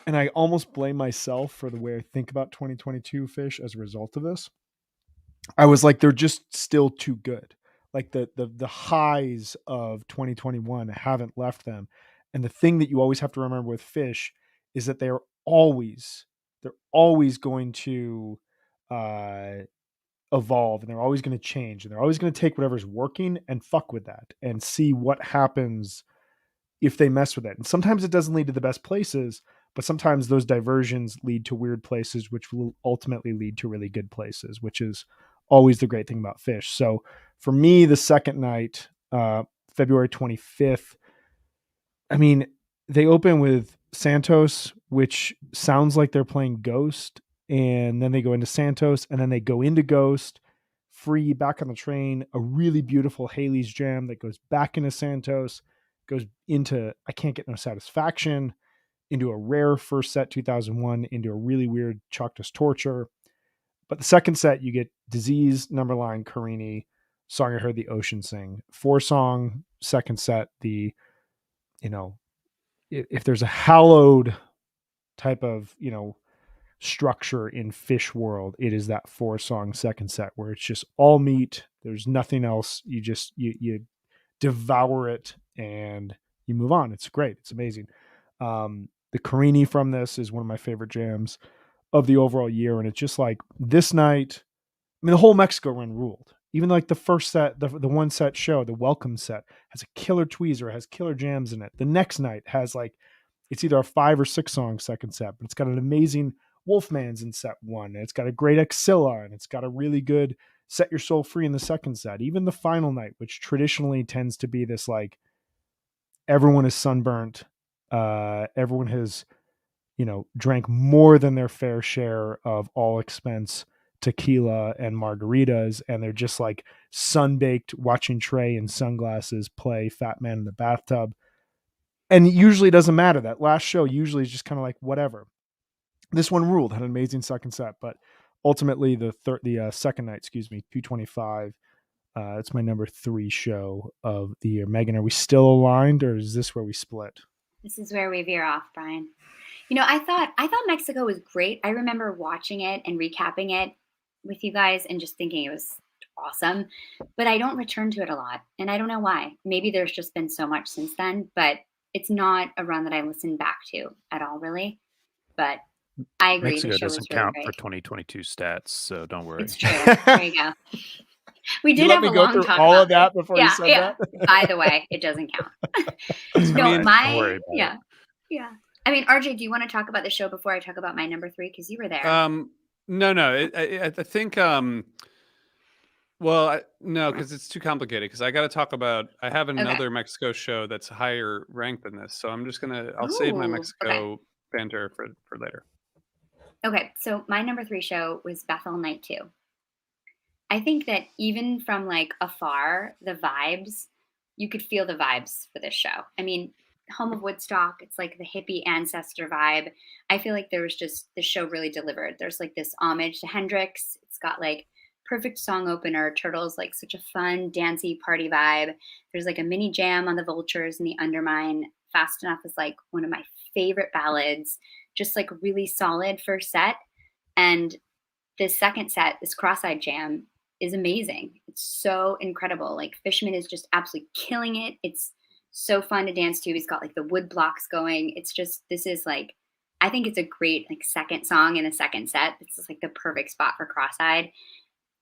and I almost blame myself for the way I think about 2022 Phish as a result of this. I was like, they're just still too good. Like the highs of 2021 haven't left them. And the thing that you always have to remember with Phish is that they're always going to evolve, and they're always going to change, and they're always going to take whatever's working and fuck with that and see what happens if they mess with it. And sometimes it doesn't lead to the best places, but sometimes those diversions lead to weird places, which will ultimately lead to really good places, which is always the great thing about Phish. So for me, the second night, February 25th, I mean, they open with Santos, which sounds like they're playing Ghost, and then they go into Santos, and then they go into Ghost, Free, Back on the Train, a really beautiful Haley's Jam that goes back into Santos, goes into I Can't Get No Satisfaction, into a rare first set 2001, into a really weird Choctaw Torture. But the second set, you get Disease, Numberline, Carini, Song I Heard the Ocean Sing. 4-song second set. If there's a hallowed type of, structure in Phish world, it is that 4-song second set where it's just all meat. There's nothing else. You just, you devour it and you move on. It's great. It's amazing. The Carini from this is one of my favorite jams of the overall year. And it's just like this night, I mean, the whole Mexico run ruled. Even like the first set, the one set show, the welcome set has a killer tweezer, has killer jams in it. The next night has it's either a 5 or 6-song second set, but it's got an amazing Wolfman's in set 1. And it's got a great Axilla, and it's got a really good Set Your Soul Free in the second set. Even the final night, which traditionally tends to be this everyone is sunburnt. Everyone has, drank more than their fair share of all expense tequila and margaritas, and they're just sun-baked watching Trey in sunglasses play Fat Man in the Bathtub. And usually it doesn't matter. That last show usually is just kind of whatever. This one ruled, had an amazing second set, but ultimately the second night, 225. It's my number 3 show of the year. Megan, are we still aligned, or is this where we split? This is where we veer off, Brian. I thought Mexico was great. I remember watching it and recapping it with you guys and just thinking it was awesome. But I don't return to it a lot, and I don't know why. Maybe there's just been so much since then, but it's not a run that I listen back to at all, really. But I agree. Mexico the show doesn't was really count great. for 2022 stats, so don't worry. It's true. There you go. We did have a long talk all about of that before you said that. By the way, it doesn't count. Don't worry about it. Yeah. I mean, RJ, do you want to talk about the show before I talk about my number 3? Because you were there. No. I think. Well, no, because it's too complicated. Because I got to talk about. I have another Mexico show that's higher ranked than this, so I'm just gonna. I'll save my Mexico banter for later. Okay, so my number 3 show was Bethel Night 2. I think that even from like afar, the vibes, you could feel the vibes for this show. I mean, home of Woodstock, it's like the hippie ancestor vibe. I feel like there was just, the show really delivered. There's like this homage to Hendrix. It's got like perfect song opener. Turtles, like such a fun, dancey party vibe. There's like a mini jam on the Vultures and the Undermine. Fast Enough is like one of my favorite ballads. Just like really solid first set. And the second set, this Cross-Eyed Jam, is amazing. It's so incredible. Like Fishman is just absolutely killing it. It's so fun to dance to. He's got like the wood blocks going. It's just, this is like, I think it's a great like second song in a second set. This is like the perfect spot for Cross-Eyed.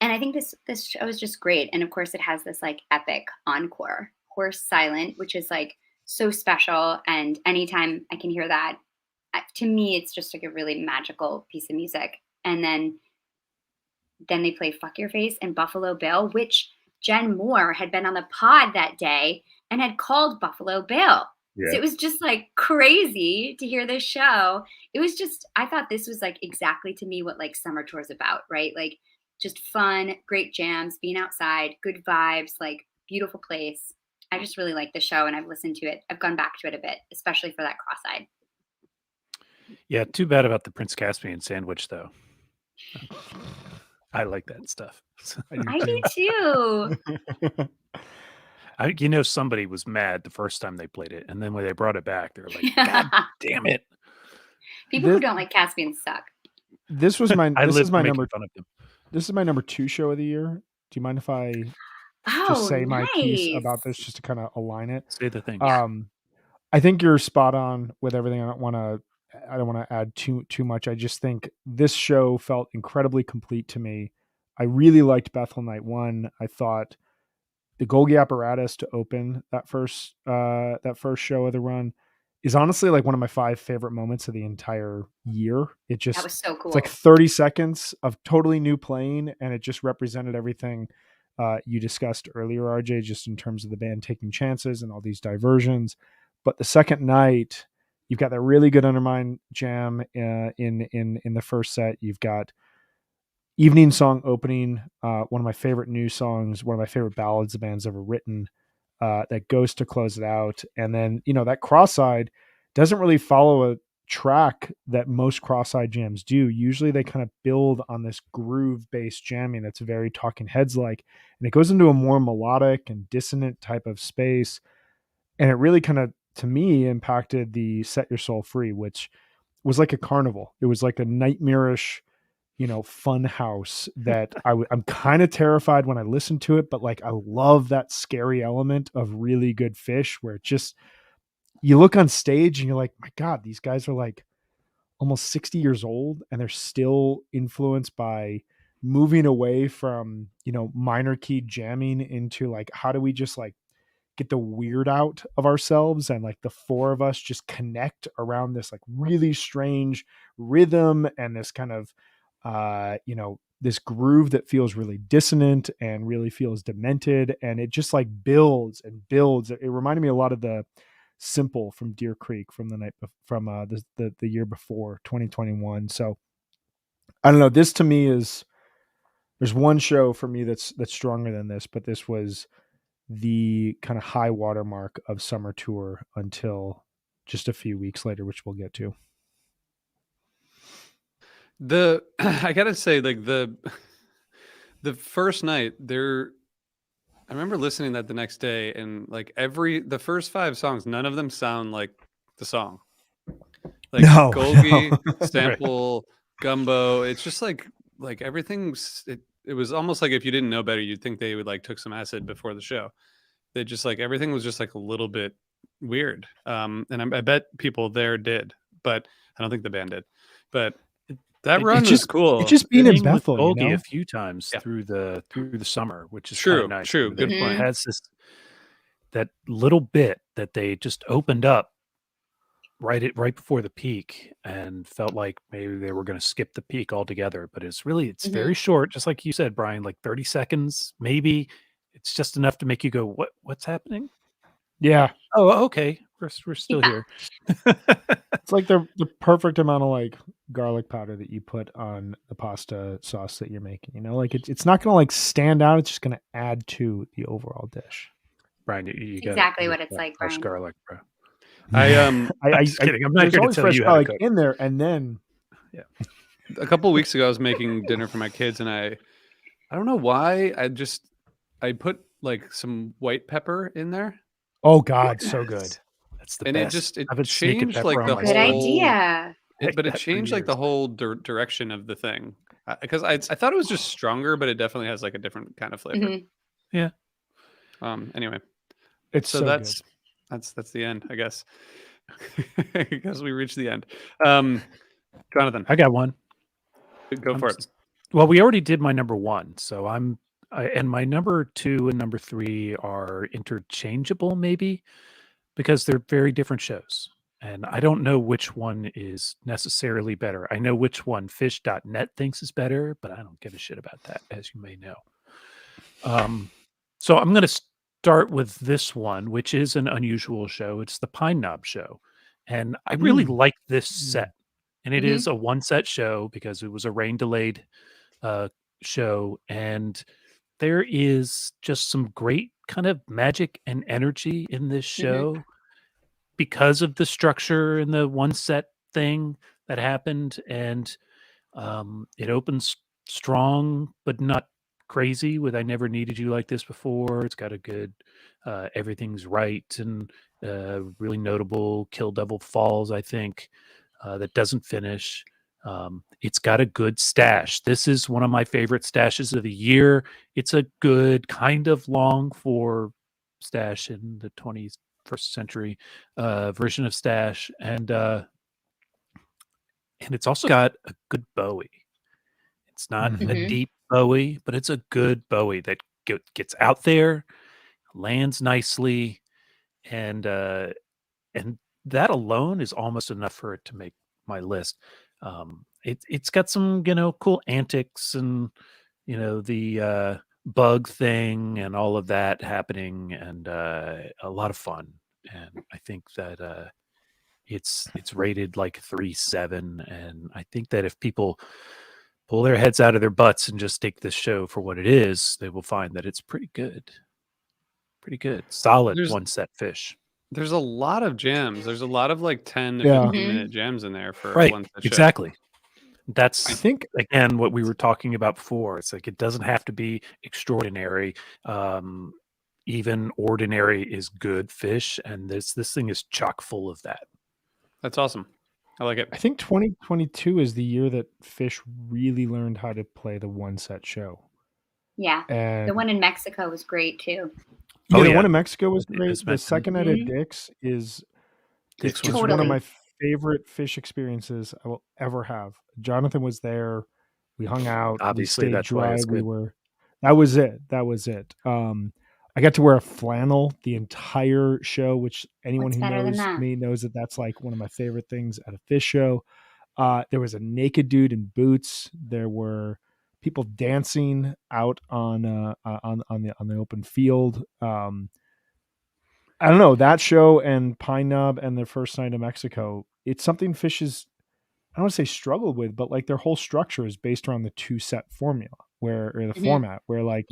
And I think this show is just great. And of course it has this like epic encore, Horse Silent, which is like so special. And anytime I can hear that, to me, it's just like a really magical piece of music. And then they play Fuck Your Face and Buffalo Bill, which Jen Moore had been on the pod that day and had called Buffalo Bill. Yeah. So it was just like crazy to hear this show. It was just, I thought this was like exactly to me what like summer tour is about, right? Like just fun, great jams, being outside, good vibes, like beautiful place. I just really like the show and I've listened to it. I've gone back to it a bit, especially for that Cross-Eyed. Yeah, too bad about the Prince Caspian sandwich, though. I like that stuff. I do too. Somebody was mad the first time they played it, and then when they brought it back, they're like, "God damn it!" People who don't like Caspian suck. This was my. This is my number. Fun of them. This is my number 2 show of the year. Do you mind if I just say my piece about this, just to kind of align it? Say the thing. I think you're spot on with everything. I don't want to add too much. I just think this show felt incredibly complete to me. I really liked Bethel Night 1. I thought the Golgi apparatus to open that first show of the run is honestly like one of my 5 favorite moments of the entire year. That was so cool. It's like 30 seconds of totally new playing, and it just represented everything you discussed earlier, RJ, just in terms of the band taking chances and all these diversions. But the second night, you've got that really good Undermine jam in the first set. You've got evening song opening, one of my favorite new songs, one of my favorite ballads the band's ever written, that goes to close it out. And then, that Cross-Eyed doesn't really follow a track that most Cross-Eyed jams do. Usually they kind of build on this groove-based jamming that's very Talking Heads like, and it goes into a more melodic and dissonant type of space. And it really kind of, to me, impacted the Set Your Soul Free, which was like a carnival. It was like a nightmarish, fun house that I'm kind of terrified when I listen to it, but like I love that scary element of really good Phish, where it just, you look on stage and you're like, my God, these guys are like almost 60 years old and they're still influenced by moving away from, minor key jamming into like, how do we just like get the weird out of ourselves, and like the 4 of us just connect around this like really strange rhythm and this kind of this groove that feels really dissonant and really feels demented, and it just like builds and builds. It reminded me a lot of the Simple from Deer Creek from the year before, 2021. So I don't know, this to me is, there's one show for me that's stronger than this, but this was the kind of high watermark of summer tour until just a few weeks later, which we'll get to. I gotta say, like the first night there, I remember listening that the next day, and like the first 5 songs, none of them sound like the song. Like No, Golgi, no. Sample, Gumbo. It's just like everything's. It was almost like if you didn't know better, you'd think they would like took some acid before the show. They just like everything was just like a little bit weird. And I bet people there did, but I don't think the band did. But that It- run It's was just cool. it's just being in Being with Bethel, you Golgi know. a few times Yeah. through the summer, which is kind of nice. True. Good It point. has this that little bit that they just opened up right before the peak, and felt like maybe they were going to skip the peak altogether. But it's very short, just like you said, Brian, like 30 seconds, maybe. It's just enough to make you go, what's happening? Yeah, Oh, okay, we're still Yeah. here. it's like the perfect amount of like garlic powder that you put on the pasta sauce that you're making. You know, like it's not gonna like stand out. It's just gonna add to the overall dish. Brian, you It's got exactly what it's like, fresh Brian. garlic, bro. I I Just kidding. I'm not there's here to always tell fresh you how to garlic cook. in there, and then a couple of weeks ago I was making dinner for my kids, and I don't know why I put like some white pepper in there, oh god, so good. That's the and best. it I've been snaking changed pepper like on the my Good steak. whole. idea. Like But it that for changed like the years. whole direction of the thing, because I thought it was just stronger, but it definitely has like a different kind of flavor. Mhm. Yeah. Anyway, It's so so that's the end, I guess. I guess we reached the end. Jonathan, I got one. go for it. Well, we already did my number one, so and my number two and number three are interchangeable, maybe, because they're very different shows. And I don't know which one is necessarily better. I know which one Phish.net thinks is better, but I don't give a shit about that, as you may know. So I'm going to start with this one, which is an unusual show. It's the Pine Knob Show. And I really like this set. And it is a one set show because it was a rain delayed show. And there is just some great kind of magic and energy in this show because of the structure and the one set thing that happened. And it opens strong, but not crazy with I Never Needed You Like This Before. It's got a good Everything's Right and really notable Kill Devil Falls, I think, that doesn't finish. It's got a good stash. This is one of my favorite stashes of the year. It's a good kind of long for stash in the 21st century version of stash. And it's also got a good Bowie. It's not a deep Bowie, but it's a good Bowie that gets out there, lands nicely, and that alone is almost enough for it to make my list. It's got some cool antics and the bug thing and all of that happening, and a lot of fun. And I think that it's rated like 3.7, and I think that if people pull their heads out of their butts and just take this show for what it is, they will find that it's pretty good. Pretty good. Solid one set Phish. There's a lot of jams. There's a lot of like 10 to 15-minute jams in there for one set show. Exactly. That's, I think, again, what we were talking about before. It's like it doesn't have to be extraordinary. Even ordinary is good Phish, and this thing is chock full of that. That's awesome. I like it. I think 2022 is the year that Phish really learned how to play the one set show. Yeah. And the one in Mexico was great too. Yeah, the one in Mexico was great. The mentioned. second night at Dick's is Dick's it's was one of Totally. my favorite Phish experiences I will ever have. Jonathan was there. We hung out. Obviously, we stayed that's why dry. it's We good. were. That was it. That was it. I got to wear a flannel the entire show, which anyone What's who better than knows that? me knows that that's like one of my favorite things at a Phish show. There was a naked dude in boots. There were people dancing out on the open field. I don't know, that show and Pine Knob and their first night in Mexico. It's something Phish is, I don't want to say struggled with, but like their whole structure is based around the two set formula or the format where like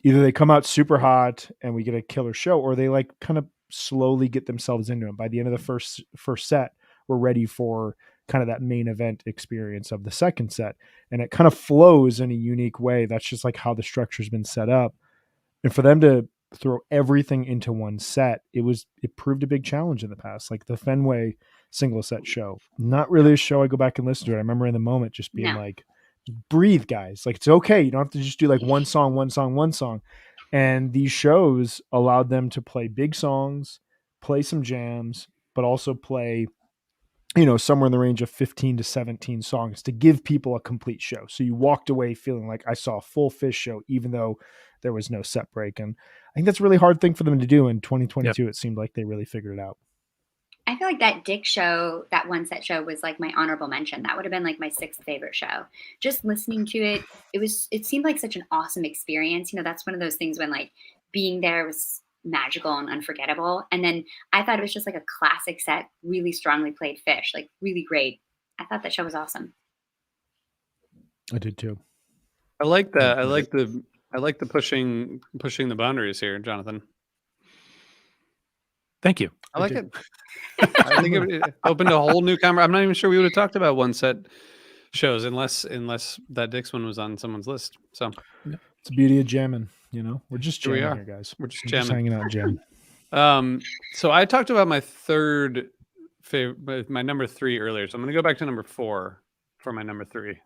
either they come out super hot and we get a killer show, or they like kind of slowly get themselves into it. By the end of the first set, we're ready for kind of that main event experience of the second set. And it kind of flows in a unique way. That's just like how the structure's been set up. And for them to throw everything into one set, it proved a big challenge in the past. Like the Fenway single set show, not really a show I go back and listen to it. I remember in the moment just being like, breathe, guys. Like, it's okay. You don't have to just do like one song. And these shows allowed them to play big songs, play some jams, but also play, somewhere in the range of 15 to 17 songs to give people a complete show. So you walked away feeling like I saw a full Phish show, even though there was no set break. And I think that's a really hard thing for them to do in 2022. Yep. It seemed like they really figured it out. I feel like that Dick show, that one set show, was like my honorable mention. That would have been like my 6th favorite show. Just listening to it, it seemed like such an awesome experience. That's one of those things when like being there was magical and unforgettable. And then I thought it was just like a classic set, really strongly played Phish, like really great. I thought that show was awesome. I did too. I like that. I like the pushing the boundaries here, Jonathan. Thank you. I like it. I think it opened a whole new camera. I'm not even sure we would have talked about one set shows unless that Dick's one was on someone's list. So it's the beauty of jamming. We're just jamming here, guys. We're just jamming, hanging out, jamming. So I talked about my third favorite, my number 3 earlier. So I'm going to go back to number 4 for my number 3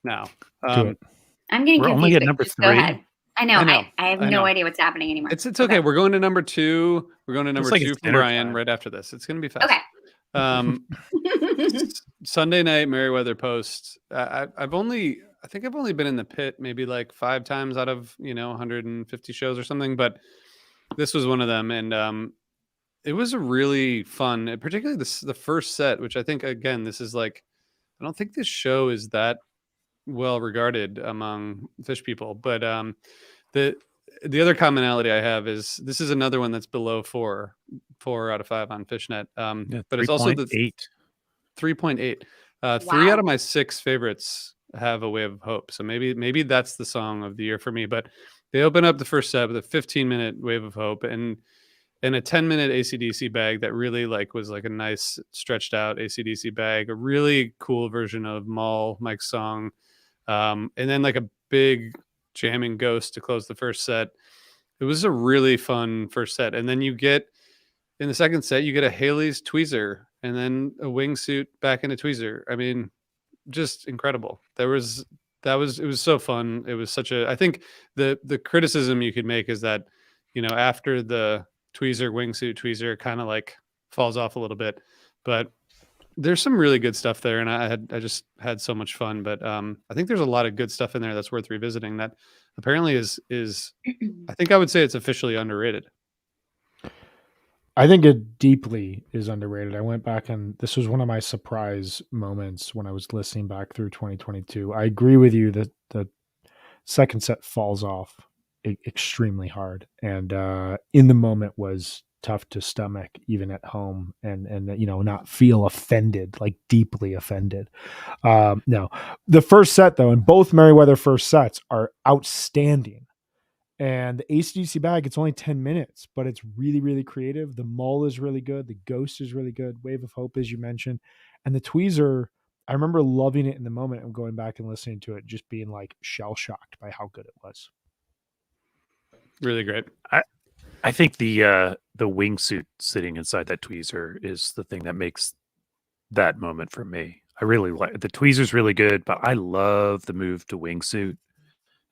now. I'm getting confused. We're only at number 3. Go ahead. I know. I have no idea what's happening anymore. It's okay. We're going to number 2. We're going to number 2 for Brian right after this. It's going to be fast. Okay. Sunday night Merriweather Post. I've only been in the pit maybe like 5 times out of 150 shows or something, but this was one of them, and it was a really fun, particularly the first set, which I think again this is like, I don't think this show is that well regarded among Phish people, but the other commonality I have is this is another one that's below 4 out of 5 on Fishnet, but it's also the 3.8. 3 out of my 6 favorites have A Wave of Hope, so maybe that's the song of the year for me. But they open up the first set with a 15-minute Wave of Hope and a 10-minute AC/DC bag that really was like a nice stretched out AC/DC bag, a really cool version of Mike's song. And then like a big jamming Ghost to close the first set. It was a really fun first set. And then in the second set, you get a Haley's Tweezer and then a wingsuit back into Tweezer. I mean, just incredible. It was so fun. It was I think the criticism you could make is that, after the Tweezer wingsuit Tweezer kind of like falls off a little bit, but there's some really good stuff there, and I just had so much fun. But I think there's a lot of good stuff in there that's worth revisiting. That apparently is I think I would say it's officially underrated. I think it deeply is underrated. I went back and this was one of my surprise moments when I was listening back through 2022. I agree with you that the second set falls off extremely hard, and in the moment was tough to stomach even at home, and not feel offended, like deeply offended. No, the first set though, and both Merriweather first sets are outstanding. And the AC/DC bag, it's only 10 minutes, but it's really, really creative. The Mull is really good. The Ghost is really good. Wave of Hope, as you mentioned. And the Tweezer, I remember loving it in the moment and going back and listening to it, just being like shell-shocked by how good it was. Really great. I think the wingsuit sitting inside that Tweezer is the thing that makes that moment for me. I really like the Tweezer's really good, but I love the move to wingsuit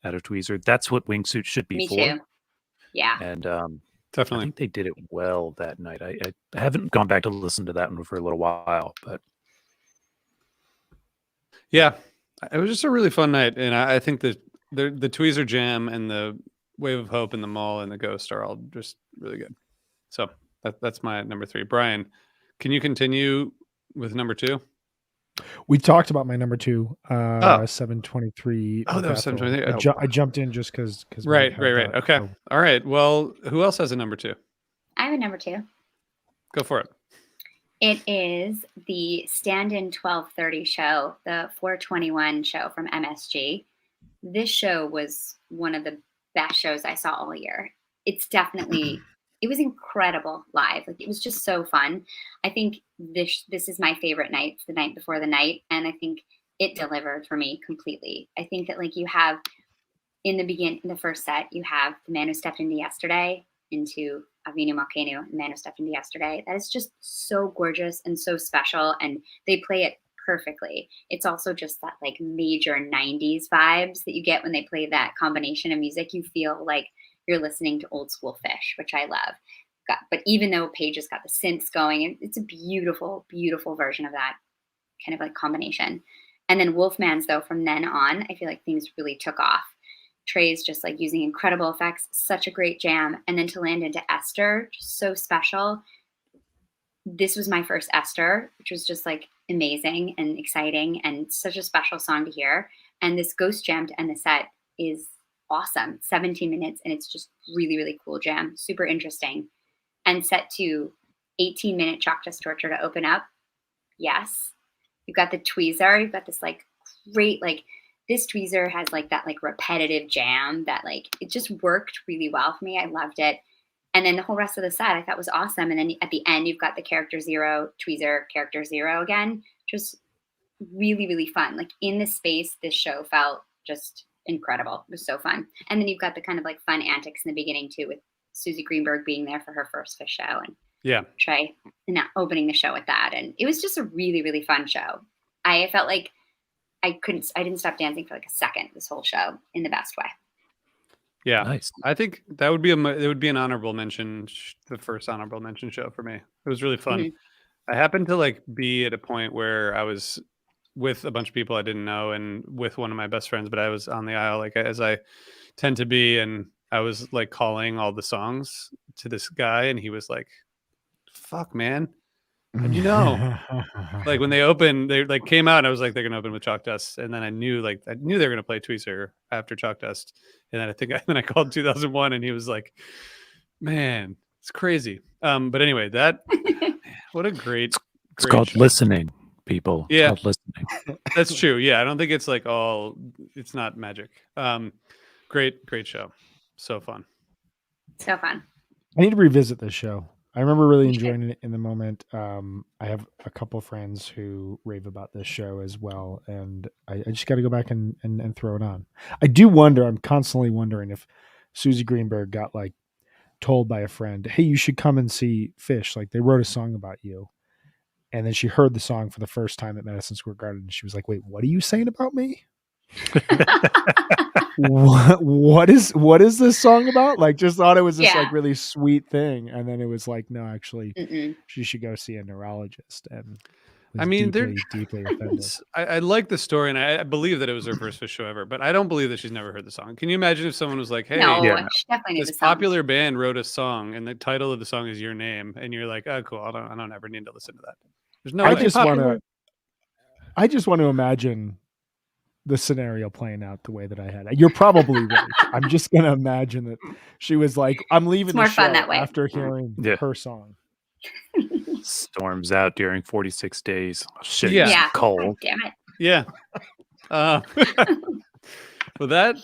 out of Tweezer. That's what wingsuit should be for. Me too. Yeah. And definitely, I think they did it well that night. I haven't gone back to listen to that one for a little while, but yeah, it was just a really fun night, and I think that the Tweezer jam and the Wave of Hope and the Mull and the Ghost are all just really good. So that's my number 3. Brian, can you continue with number 2? We talked about my number 2, 723. Oh, that was 723. I jumped in just because. Right. Okay. All right. Well, who else has a number 2? I have a number 2. Go for it. It is the Stand-In 1230 show, the 421 show from MSG. This show was one of the best shows I saw all year. It's definitely it was incredible live. Like, it was just so fun. I think this is my favorite night. It's the night before the night, and I think it delivered for me completely. I think that, like, you have in the first set, you have The Man Who Stepped Into Yesterday into Avinu Malkeinu, The Man Who Stepped Into Yesterday. That is just so gorgeous and so special, and they play it perfectly. It's also just that like major 90s vibes that you get when they play that combination of music. You feel like you're listening to old school Phish, which I love. But even though Paige has got the synths going, it's a beautiful, beautiful version of that kind of like combination. And then Wolfman's, though, from then on, I feel like things really took off. Trey's just like using incredible effects, such a great jam. And then to land into Esther, just so special. This was my first Esther, which was just like amazing and exciting and such a special song to hear. And this Ghost Jam to end the set is awesome. 17 minutes, and it's just really, really cool jam. Super interesting. And set to 18-minute Chalk Dust Torture to open up. Yes. You've got the tweezer. You've got this like great, like, this tweezer has like that like repetitive jam that like it just worked really well for me. I loved it. And then the whole rest of the set I thought was awesome. And then at the end, you've got the character zero, tweezer, character zero again. Just really, really fun. Like, in the space, this show felt just incredible. It was so fun. And then you've got the kind of like fun antics in the beginning too, with Susie Greenberg being there for her first Phish show, and Trey opening the show with that. And it was just a really, really fun show. I felt like I didn't stop dancing for like a second this whole show, in the best way. Yeah, nice. I think that would be an honorable mention, the first honorable mention show for me. It was really fun. Mm-hmm. I happened to like be at a point where I was with a bunch of people I didn't know, and with one of my best friends, but I was on the aisle, like as I tend to be, and I was like calling all the songs to this guy, and he was like, "Fuck, man. How'd you know?" Like, when they opened, they like came out, and I was like, they're gonna open with Chalk Dust, and then I knew they were gonna play Tweezer after Chalk Dust, and then I called 2001, and he was like, "Man, it's crazy." But anyway, what a great it's called show. Listening, people. It's called listening. That's true. Yeah, I don't think it's like it's not magic. Great show. So fun. So fun. I need to revisit this show. I remember really enjoying it in the moment. I have a couple friends who rave about this show as well, and I just got to go back and throw it on. I do wonder, I'm constantly wondering if Susie Greenberg got like told by a friend, "Hey, you should come and see Phish. Like, they wrote a song about you." And then she heard the song for the first time at Madison Square Garden, and she was like, "Wait, what are you saying about me?" what is this song about? Like, just thought it was this like really sweet thing, and then it was like, no, actually, she should go see a neurologist. And I mean, deeply offended. I like the story, and I believe that it was her first Phish show ever, but I don't believe that she's never heard the song. Can you imagine if someone was like, "Hey, she definitely knew this popular band wrote a song, and the title of the song is your name," and you're like, "Oh, cool. I don't ever need to listen to that." There's no. I just want to imagine the scenario playing out the way that I had. You're probably right. I'm just going to imagine that she was like, "I'm leaving the show after hearing her song." Storms out during 46 days. Shit, God cold. damn it. Yeah. Well, that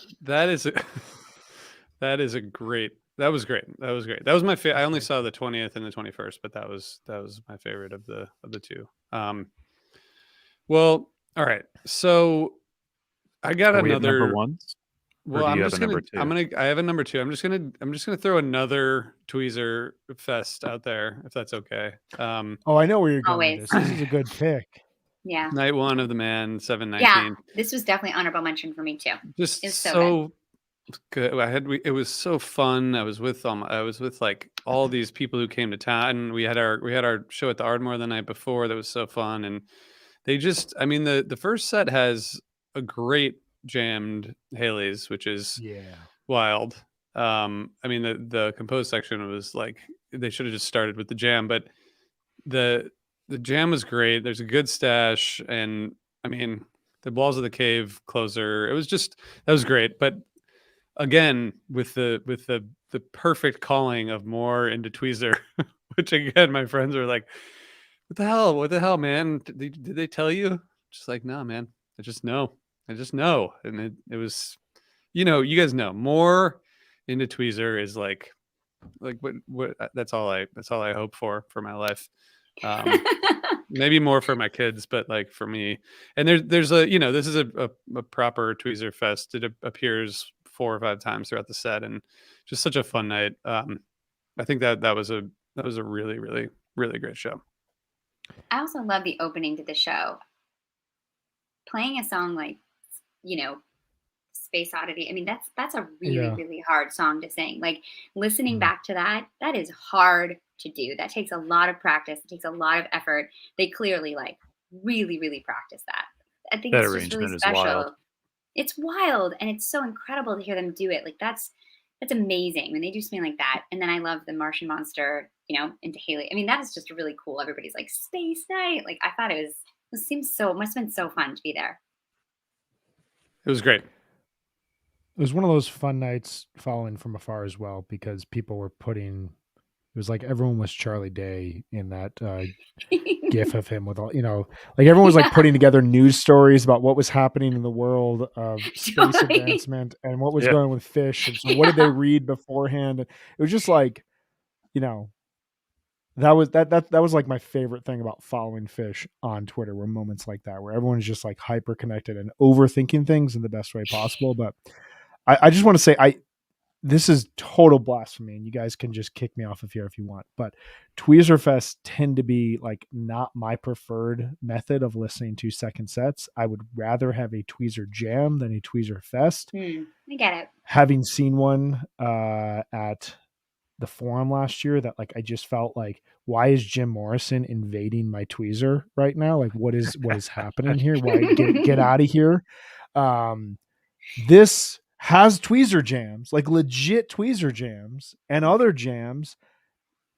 was great. That was my favorite. I only saw the 20th and the 21st, but that was my favorite of the two. Well, all right. So I got another number ones. Well, I have a number two. I'm just gonna throw another Tweezer fest out there, if that's okay. I know where you're going with this. This is a good pick. Yeah. Night one of the Man, 719. Yeah, this was definitely honorable mention for me too. Just so good. It was so fun. I was with like all these people who came to town. We had our show at the Ardmore the night before. That was so fun. And they just, I mean, the first set has a great jammed Haley's, which is wild. I mean, the composed section was like, they should have just started with the jam, but the jam was great. There's a good stash, and I mean, the Walls of the Cave closer, that was great. But again, with the perfect calling of more into Tweezer, which again, my friends were like, what the hell, man? Did they tell you? Just like, no, man, I just know. And it was, you guys know, more into Tweezer is like Like what that's all I hope for my life. Maybe more for my kids, but like for me. And there's a, this is a proper Tweezer fest. It appears 4 or 5 times throughout the set, and just such a fun night. I think that was a really, really, really great show. I also love the opening to the show. Playing a song like, Space Oddity. I mean, that's a really, really hard song to sing. Like, listening back to that is hard to do. That takes a lot of practice. It takes a lot of effort. They clearly like really, really practice that. I think That it's just really arrangement is special. wild. It's wild, and it's so incredible to hear them do it. Like, that's amazing when they do something like that. And then I love the Martian Monster, into Haley. I mean, that is just really cool. Everybody's like, Space Night. Like, I thought it must have been so fun to be there. It was great. It was one of those fun nights following from afar as well, because people were it was like everyone was Charlie Day in that gif of him with all, like everyone was like putting together news stories about what was happening in the world of space advancement and what was going on with Phish. And so what did they read beforehand? It was just like, that was like my favorite thing about following Phish on Twitter, were moments like that, where everyone's just like hyper connected and overthinking things in the best way possible. But I just want to say, this is total blasphemy, and you guys can just kick me off of here if you want, but Tweezer Fest tend to be like not my preferred method of listening to second sets. I would rather have a Tweezer jam than a Tweezer Fest. I get it. Having seen one at the Forum last year, that like I just felt like, why is Jim Morrison invading my Tweezer right now? Like, what is happening here? Why get out of here? This has Tweezer jams, like legit Tweezer jams and other jams,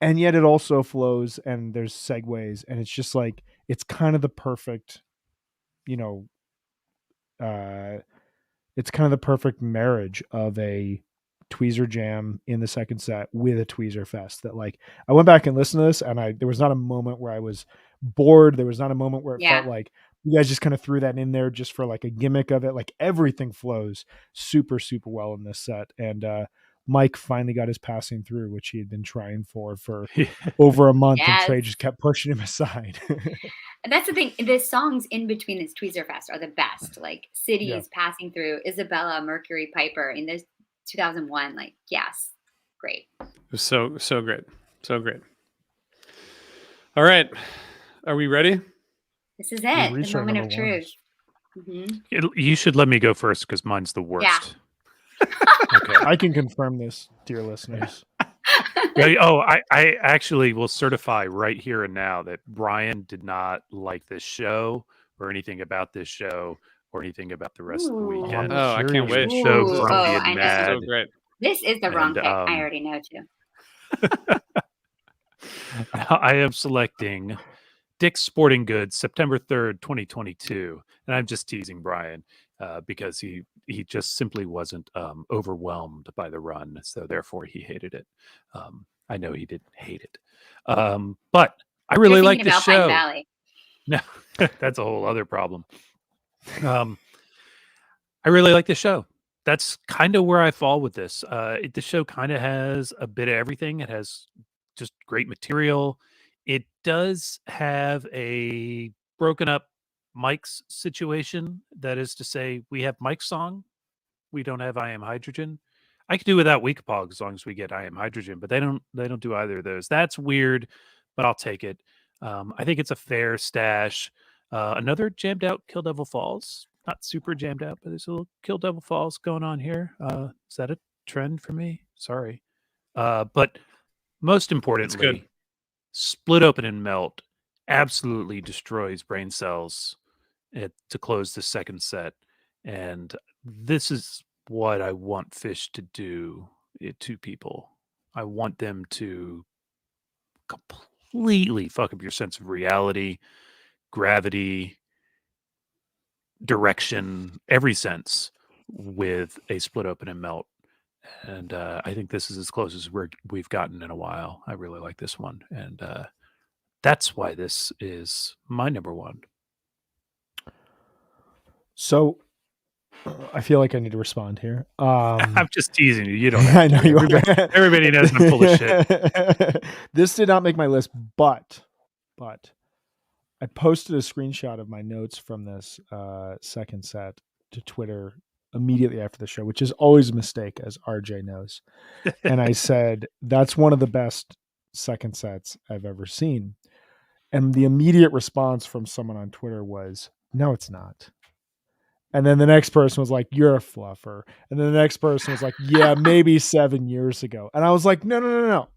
and yet it also flows and there's segues, and it's just like, it's kind of the perfect, it's kind of the perfect marriage of a Tweezer jam in the second set with a Tweezer Fest. That like, I went back and listened to this, and there was not a moment where I was bored. There was not a moment where it felt like you guys just kind of threw that in there just for like a gimmick of it. Like, everything flows super, super well in this set. And Mike finally got his passing through, which he had been trying for over a month, and Trey just kept pushing him aside. And that's the thing. The songs in between this Tweezer Fest are the best. Like Cities, Passing Through, Isabella, Mercury, Piper in this 2001. Like, yes, great. It was so great. So great. All right. Are we ready? This is it. The moment of truth. Mm-hmm. You should let me go first, because mine's the worst. Yeah. Okay. I can confirm this, dear listeners. I actually will certify right here and now that Brian did not like this show, or anything about this show, or anything about the rest of the weekend. Oh, I can't wait. So I know. So great. This is the wrong pick. I already know too. I am selecting Dick's Sporting Goods, September 3rd, 2022. And I'm just teasing Brian because he just simply wasn't overwhelmed by the run. So therefore he hated it. I know he didn't hate it. But I really like the show. Valley. No, that's a whole other problem. I really like the show. That's kind of where I fall with this. The show kind of has a bit of everything. It has just great material. It does have a broken up Mike's situation. That is to say, we have Mike's song. We don't have I Am Hydrogen. I could do without Weekapog as long as we get I Am Hydrogen, but they don't do either of those. That's weird, but I'll take it. I think it's a fair stash. Another jammed out Kill Devil Falls. Not super jammed out, but there's a little Kill Devil Falls going on here. Is that a trend for me? Sorry. But most importantly, Split Open and Melt absolutely destroys brain cells to close the second set. And this is what I want Phish to do to people. I want them to completely fuck up your sense of reality, gravity, direction, every sense with a Split Open and Melt. And I think this is as close as we've gotten in a while. I really like this one. And that's why this is my number one. So I feel like I need to respond here. I'm just teasing you. You don't I have know to. you Everybody knows I'm full of shit. This did not make my list, but I posted a screenshot of my notes from this second set to Twitter immediately after the show, which is always a mistake, as RJ knows. And I said, that's one of the best second sets I've ever seen. And the immediate response from someone on Twitter was, no, it's not. And then the next person was like, you're a fluffer. And then the next person was like, yeah, maybe 7 years ago. And I was like, no.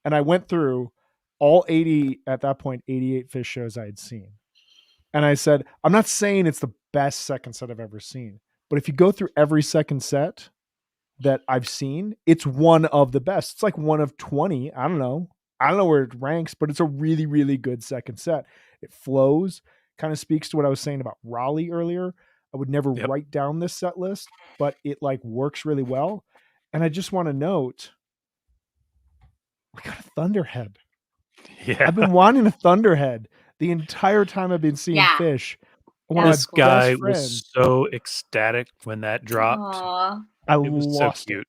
And I went through all 80, at that point, 88 Phish shows I had seen. And I said, I'm not saying it's the best second set I've ever seen, but if you go through every second set that I've seen, it's one of the best. It's like one of 20. I don't know where it ranks, but it's a really, really good second set. It flows, kind of speaks to what I was saying about Raleigh earlier. I would never write down this set list, but it like works really well. And I just want to note, we got a Thunderhead. Yeah. I've been wanting a Thunderhead the entire time I've been seeing Phish. This guy was so ecstatic when that dropped. Aww. I lost it.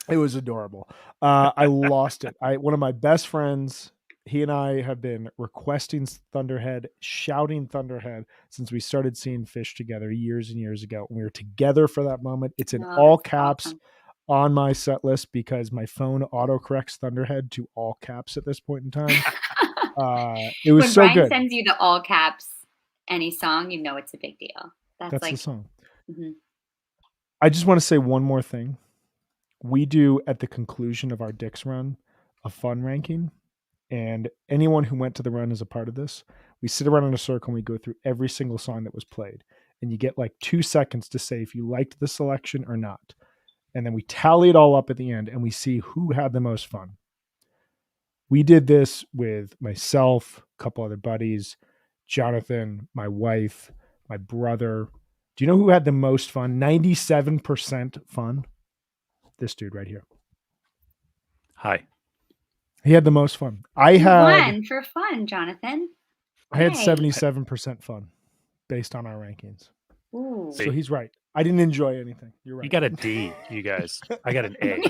It was adorable. I lost it. One of my best friends, he and I have been requesting Thunderhead, shouting Thunderhead since we started seeing Phish together years and years ago. We were together for that moment. It's in all caps on my set list because my phone autocorrects Thunderhead to all caps at this point in time. It was when so Brian good. Sends you the all caps any song, you know it's a big deal. That's like the song. Mm-hmm. I just want to say one more thing. We do at the conclusion of our Dix run a fun ranking, and anyone who went to the run is a part of this. We sit around in a circle and we go through every single song that was played, and you get like 2 seconds to say if you liked the selection or not. And then we tally it all up at the end and we see who had the most fun. We did this with myself, a couple other buddies, Jonathan, my wife, my brother. Do you know who had the most fun? 97% fun. This dude right here. Hi. He had the most fun. You won for fun, Jonathan. I had 77% fun based on our rankings. Ooh. So he's right. I didn't enjoy anything. You're right. You got a D, you guys. I got an A.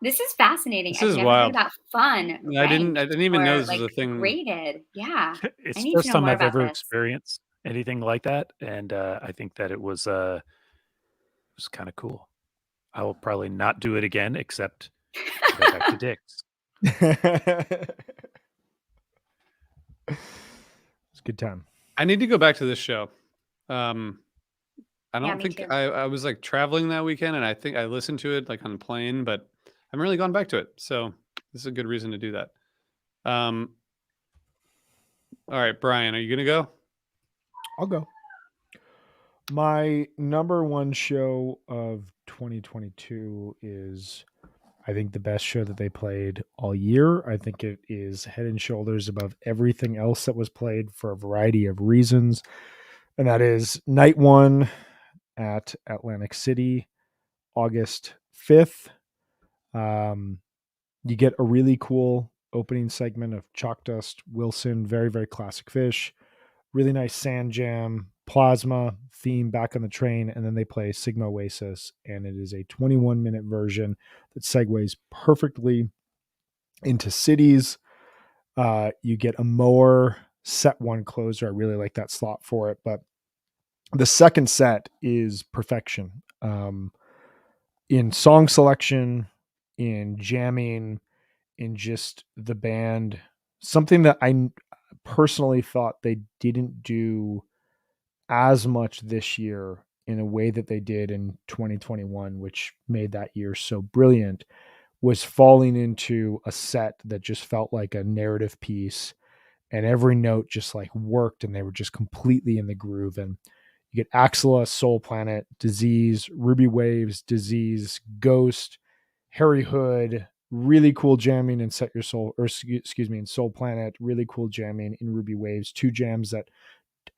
This is fascinating. This I've is never wild. heard about fun. I didn't even know this was a thing. Rated. Yeah. It's the first time I've ever experienced anything like that. And I think that it was kind of cool. I will probably not do it again, except go back to Dick's. It's a good time. I need to go back to this show. I don't think too. I was like traveling that weekend, and I think I listened to it like on the plane, but I haven't really gone back to it. So this is a good reason to do that. All right, Brian, are you gonna go? I'll go. My number one show of 2022 is, I think, the best show that they played all year. I think it is head and shoulders above everything else that was played for a variety of reasons. And that is night one at Atlantic City, August 5th. You get a really cool opening segment of Chalk Dust, Wilson, very, very classic Phish. Really nice Sand Jam, Plasma theme back on the train, and then they play Sigma Oasis, and it is a 21-minute version that segues perfectly into Cities. You get a Mower set one closer. I really like that slot for it, but the second set is perfection in song selection, in jamming, in just the band. Something that I personally thought they didn't do as much this year in a way that they did in 2021, which made that year so brilliant, was falling into a set that just felt like a narrative piece, and every note just like worked, and they were just completely in the groove. And you get Axela, Soul Planet, Disease, Ruby Waves, Disease, Ghost, Harry Hood, really cool jamming in Set Your Soul, or excuse me, in Soul Planet, really cool jamming in Ruby Waves, 2 jams that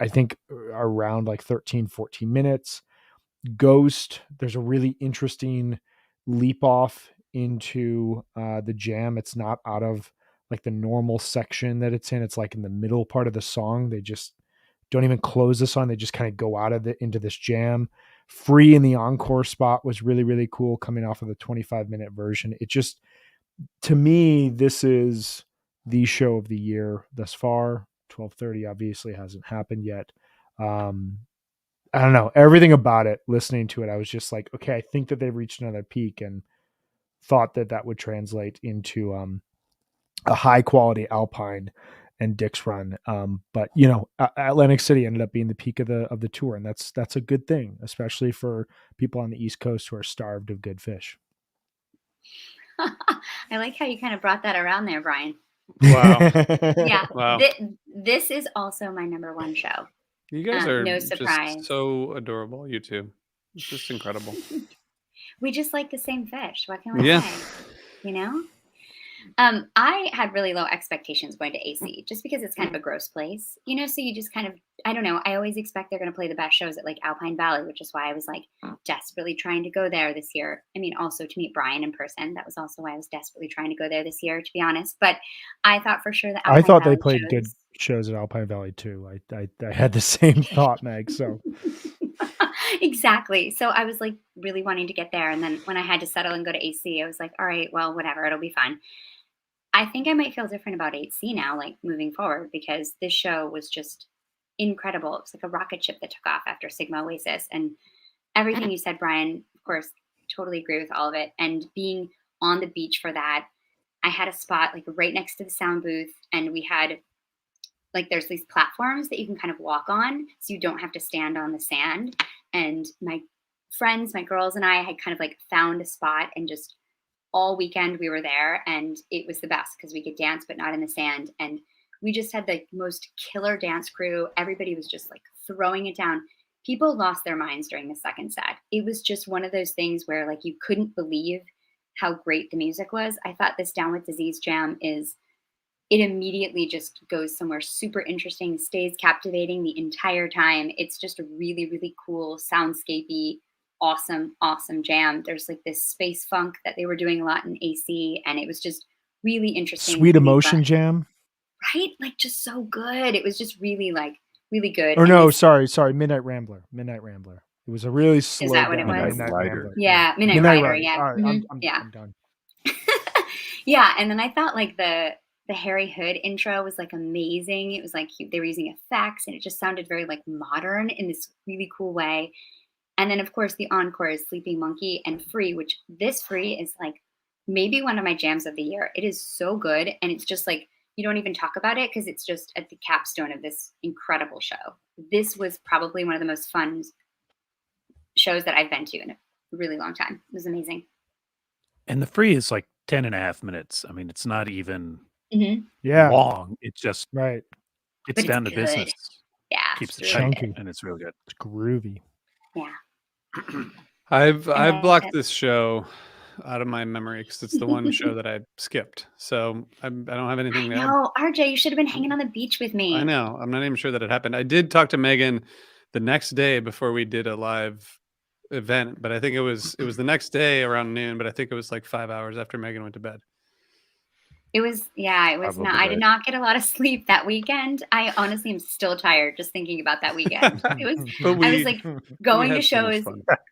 I think are around like 13, 14 minutes. Ghost, there's a really interesting leap off into the jam. It's not out of like the normal section that it's in. It's like in the middle part of the song. They just don't even close the song. They just kind of go out of into this jam. Free in the encore spot was really, really cool coming off of the 25-minute version. It just, to me, this is the show of the year thus far. 12:30 obviously hasn't happened yet. I don't know, everything about it, listening to it, I was just like, okay, I think that they've reached another peak, and thought that would translate into a high quality Alpine and Dick's Run. But Atlantic City ended up being the peak of the tour, and that's a good thing, especially for people on the East Coast who are starved of good Phish. I like how you kind of brought that around there, Brian. Wow. Yeah. Wow. This is also my number one show. You guys are no surprise. just so adorable, you two. It's just incredible. We just like the same Phish. What can we say? I had really low expectations going to AC just because it's kind of a gross place, so you just kind of, I don't know. I always expect they're going to play the best shows at like Alpine Valley, which is why I was like desperately trying to go there this year. I mean, also to meet Brian in person. That was also why I was desperately trying to go there this year, to be honest. But I thought for sure that Alpine I thought Valley they played good shows at Alpine Valley too. I had the same thought, Meg. So exactly. So I was like really wanting to get there. And then when I had to settle and go to AC, I was like, all right, well, whatever, it'll be fine. I think I might feel different about 8C now, like moving forward, because this show was just incredible. It was like a rocket ship that took off after Sigma Oasis, and everything you said, Brian, of course, totally agree with all of it. And being on the beach for that, I had a spot like right next to the sound booth, and we had like, there's these platforms that you can kind of walk on, so you don't have to stand on the sand. And my friends, my girls and I had kind of like found a spot, and just all weekend we were there, and it was the best because we could dance but not in the sand, and we just had the most killer dance crew. Everybody was just like throwing it down. People lost their minds during the second set. It was just one of those things where like you couldn't believe how great the music was. I thought this Down with Disease jam it immediately just goes somewhere super interesting, stays captivating the entire time. It's just a really, really cool soundscapey, awesome jam. There's like this space funk that they were doing a lot in AC, and it was just really interesting. Sweet Emotion jam, right? Like just so good. It was just really like really good. Or no, sorry, Midnight Rambler. It was a really slow. Is that what it was? Midnight Rambler. Yeah, Midnight Rider. Yeah, all right, I'm done. Yeah, and then I thought like the Harry Hood intro was like amazing. It was like they were using effects, and it just sounded very like modern in this really cool way. And then, of course, the encore is Sleeping Monkey and Free, which this Free is like maybe one of my jams of the year. It is so good. And it's just like, you don't even talk about it because it's just at the capstone of this incredible show. This was probably one of the most fun shows that I've been to in a really long time. It was amazing. And the Free is like 10.5 minutes. I mean, it's not even long. It's just, right. It's down to business. Yeah. Keeps it chunky. And it's real good. It's groovy. Yeah. I've blocked this show out of my memory because it's the one show that I skipped. So I don't have anything. No, RJ, you should have been hanging on the beach with me. I know. I'm not even sure that it happened. I did talk to Megan the next day before we did a live event, but I think it was the next day around noon. But I think it was like 5 hours after Megan went to bed. It was not. I did not get a lot of sleep that weekend. I honestly am still tired just thinking about that weekend. I was like going to shows,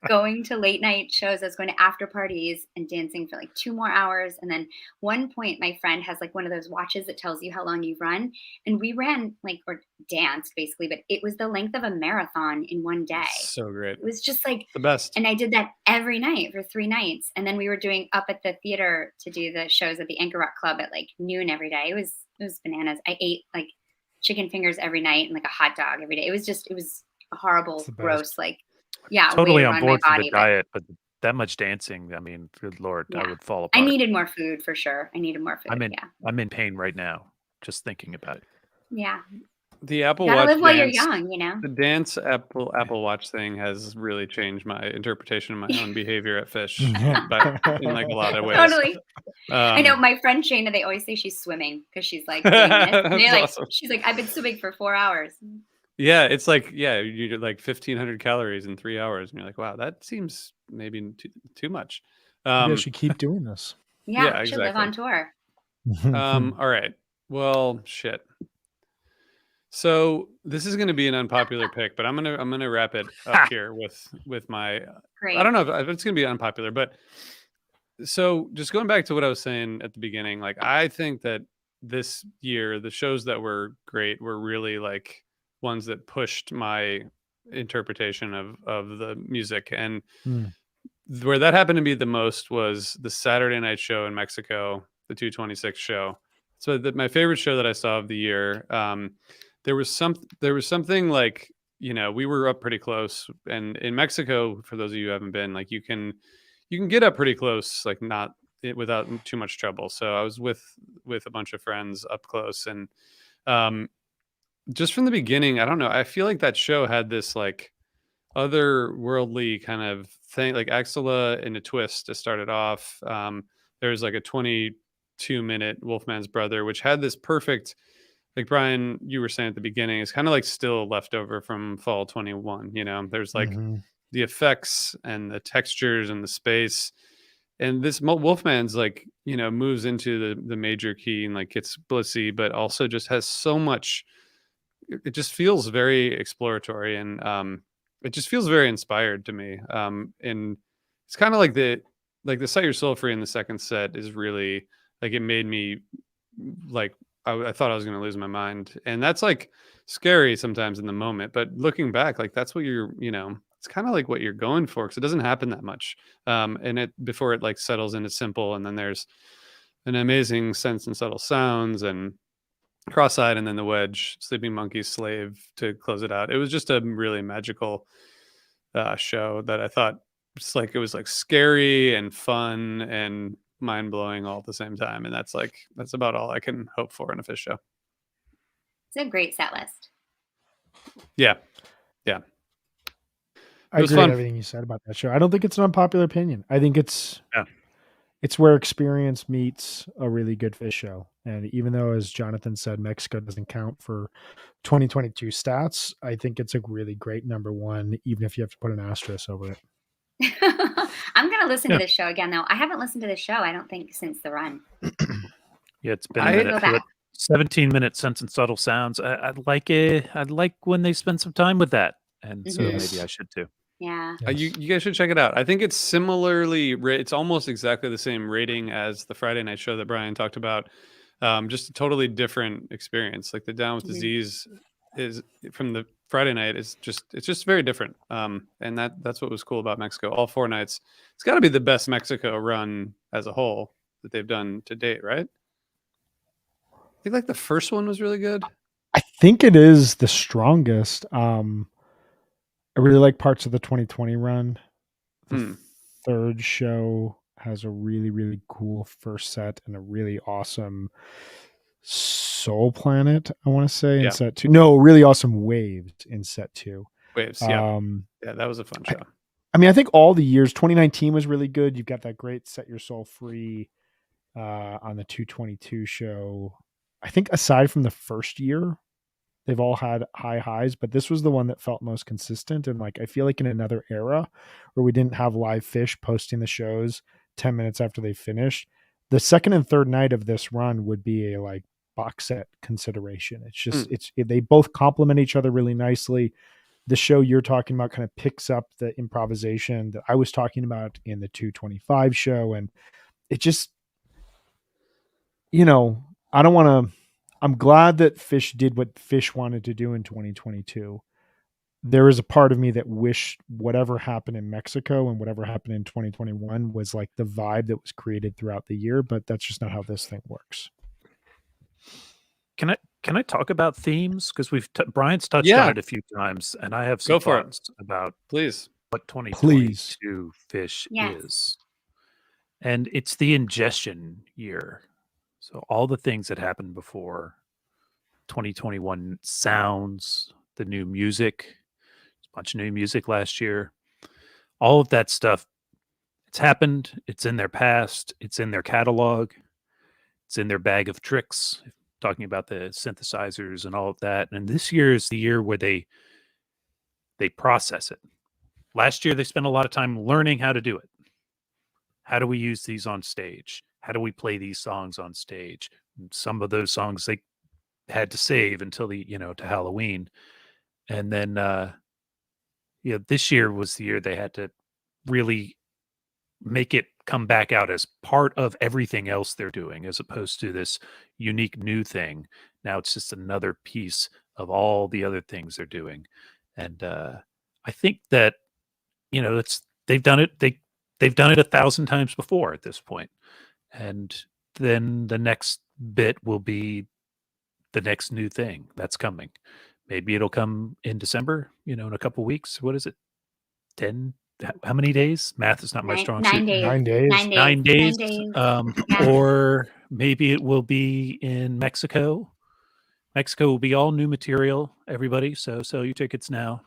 going to late night shows. I was going to after parties and dancing for like 2 more hours. And then one point, my friend has like one of those watches that tells you how long you've run. And we ran or danced basically, but it was the length of a marathon in one day. So great. It was just like the best. And I did that every night for 3 nights. And then we were doing up at the theater to do the shows at the Anchor Rock Club at like noon every day. It was bananas. I ate like chicken fingers every night and like a hot dog every day. It was horrible, gross. Like, yeah, totally on board for the diet, but that much dancing. I mean, good Lord, I would fall apart. I needed more food for sure. I'm in pain right now just thinking about it. Yeah. The Apple Watch live dance, while you're young, you know. The dance Apple Watch thing has really changed my interpretation of my own behavior at Phish, but in like a lot of ways. Totally. I know my friend Shayna. They always say she's swimming because she's like, doing this. And like awesome. She's like, I've been swimming for 4 hours. Yeah, it's like you're like 1,500 calories in 3 hours, and you're like, wow, that seems maybe too much. I should keep doing this. Yeah, should live on tour. All right. Well, shit. So this is going to be an unpopular pick, but I'm gonna wrap it up here with my. Great. I don't know if it's going to be unpopular, but so just going back to what I was saying at the beginning, like I think that this year the shows that were great were really like ones that pushed my interpretation of the music, and where that happened to be the most was the Saturday night show in Mexico, the 226 show. So my favorite show that I saw of the year. There was something like, we were up pretty close, and in Mexico, for those of you who haven't been, like you can get up pretty close, like not without too much trouble. So I was with a bunch of friends up close, and um, just from the beginning, I don't know, I feel like that show had this like otherworldly kind of thing, like Axela in a twist to start it off. There's like a 22-minute Wolfman's Brother, which had this perfect, like Brian, you were saying at the beginning, it's kind of like still left over from fall 21. There's like the effects and the textures and the space, and this Wolfman's like, moves into the major key and like gets blissy, but also just has so much. It just feels very exploratory, and it just feels very inspired to me. And it's kind of like the Set Your Soul Free in the second set is really like, it made me like, I thought I was going to lose my mind, and that's like scary sometimes in the moment. But looking back, like that's what it's kind of like what you're going for, because it doesn't happen that much. And it before it like settles into simple, and then there's an amazing sense and subtle sounds, and Cross-eyed, and then the Wedge, Sleeping Monkey's Slave to close it out. It was just a really magical show that I thought it was like scary and fun and mind blowing all at the same time. And that's about all I can hope for in a Phish show. It's a great set list. Yeah. I agree with everything you said about that show. I don't think it's an unpopular opinion. I think it's where experience meets a really good Phish show. And even though, as Jonathan said, Mexico doesn't count for 2022 stats, I think it's a really great number one, even if you have to put an asterisk over it. I'm going to listen to this show again, though. I haven't listened to this show, I don't think, since the run. Yeah, it's been a minute. 17-minute Sense and Subtle Sounds. I'd like it. I'd like when they spend some time with that. And so maybe I should too. Yeah. You guys should check it out. I think it's similarly, it's almost exactly the same rating as the Friday night show that Brian talked about. Just a totally different experience. Like the Down with Disease is from the Friday night it's just very different. And that's what was cool about Mexico. All 4 nights. It's got to be the best Mexico run as a whole that they've done to date, right? I think like the first one was really good. I think it is the strongest. I really like parts of the 2020 run. The third show has a really, really cool first set and a really awesome Soul Planet, I want to say, in set 2. No, really awesome Waves in set 2. Waves, yeah. Yeah, that was a fun show. I mean, I think all the years, 2019 was really good. You've got that great Set Your Soul Free on the 222 show. I think aside from the first year, they've all had high highs, but this was the one that felt most consistent. And like, I feel like in another era where we didn't have live Phish posting the shows 10 minutes after they finished, the second and third night of this run would be a like box set consideration. It's just, they both complement each other really nicely. The show you're talking about kind of picks up the improvisation that I was talking about in the 225 show. And it just, I'm glad that Phish did what Phish wanted to do in 2022. There is a part of me that wished whatever happened in Mexico and whatever happened in 2021 was like the vibe that was created throughout the year, but that's just not how this thing works. Can I talk about themes? Because Brian's touched on it a few times, and I have some thoughts about what 2022 Phish is. And it's the ingestion year. So all the things that happened before 2021 sounds, the new music, a bunch of new music last year, all of that stuff, it's happened. It's in their past. It's in their catalog. It's in their bag of tricks, talking about the synthesizers and all of that. And this year is the year where they process it. Last year, they spent a lot of time learning how to do it. How do we use these on stage? How do we play these songs on stage? And some of those songs, had to save until to Halloween. And then this year was the year they had to really make it come back out as part of everything else they're doing, as opposed to this unique new thing. Now it's just another piece of all the other things they're doing. And I think that they've done it. They've done it 1,000 times before at this point. And then the next bit will be the next new thing that's coming. Maybe it'll come in December, in a couple weeks. What is it? 10? How many days? Math is not my strong suit. 9 days. 9 days. 9 days. 9 days. Yeah. Or maybe it will be in Mexico. Mexico will be all new material, everybody. So sell your tickets now.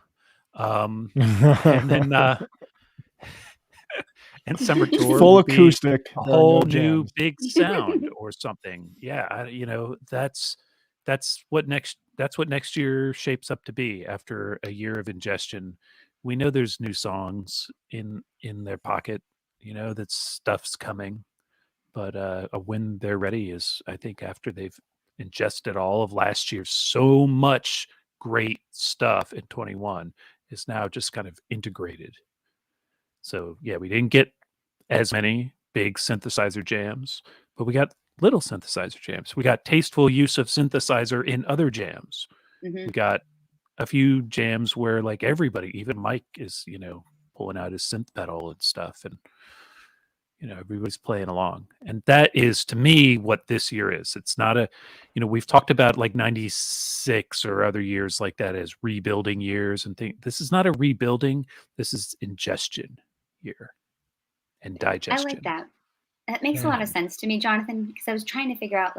And then and summer tour full acoustic, a whole no new jams. big sound or something. Yeah, that's what next year shapes up to be after a year of ingestion. We know there's new songs in their pocket, that stuff's coming, but when they're ready is, I think, after they've ingested all of last year's so much great stuff in 21 is now just kind of integrated. So yeah, we didn't get as many big synthesizer jams, but we got little synthesizer jams. We got tasteful use of synthesizer in other jams. Mhm. We got a few jams where like everybody, even Mike is, pulling out his synth pedal and stuff, and everybody's playing along. And that is, to me, what this year is. It's not we've talked about like 96 or other years like that as rebuilding years and things. This is not a rebuilding. This is ingestion year and digestion. I like that. That makes a lot of sense to me, Jonathan, because I was trying to figure out,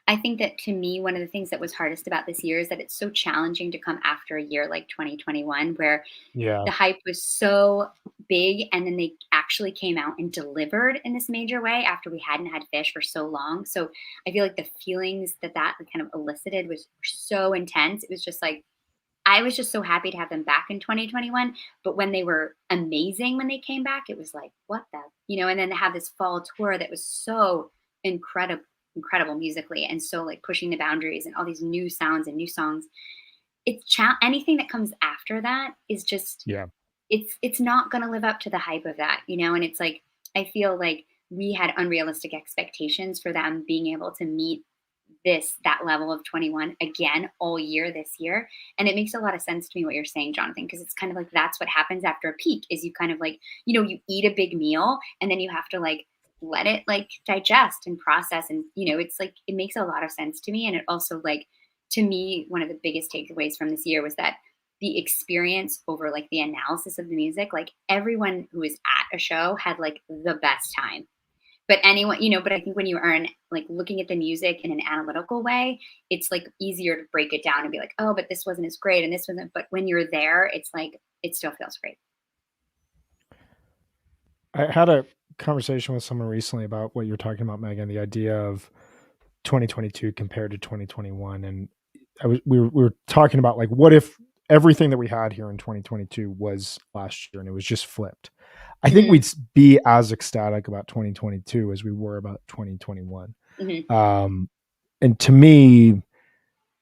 I think that to me, one of the things that was hardest about this year is that it's so challenging to come after a year like 2021, where the hype was so big, and then they actually came out and delivered in this major way after we hadn't had Phish for so long. So I feel like the feelings that kind of elicited were so intense. It was just like, I was just so happy to have them back in 2021. But when they were amazing, when they came back, it was like, what the, and then to have this fall tour that was so incredible musically, and so like pushing the boundaries and all these new sounds and new songs. Anything that comes after that is just, it's not going to live up to the hype of that, and it's like, I feel like we had unrealistic expectations for them being able to meet that level of 21 again all year this year. And it makes a lot of sense to me what you're saying, Jonathan, because it's kind of like, that's what happens after a peak, is you kind of like, you eat a big meal and then you have to like let it like digest and process. And, it's like, it makes a lot of sense to me. And it also, like, to me, one of the biggest takeaways from this year was that the experience over like the analysis of the music, like everyone who was at a show had like the best time. But anyone, but I think when you are like looking at the music in an analytical way, it's like easier to break it down and be like, oh, but this wasn't as great and this wasn't. But when you're there, it's like, it still feels great. I had a conversation with someone recently about what you're talking about, Megan, the idea of 2022 compared to 2021. And we were talking about like, what if everything that we had here in 2022 was last year and it was just flipped? I think we'd be as ecstatic about 2022 as we were about 2021. And to me,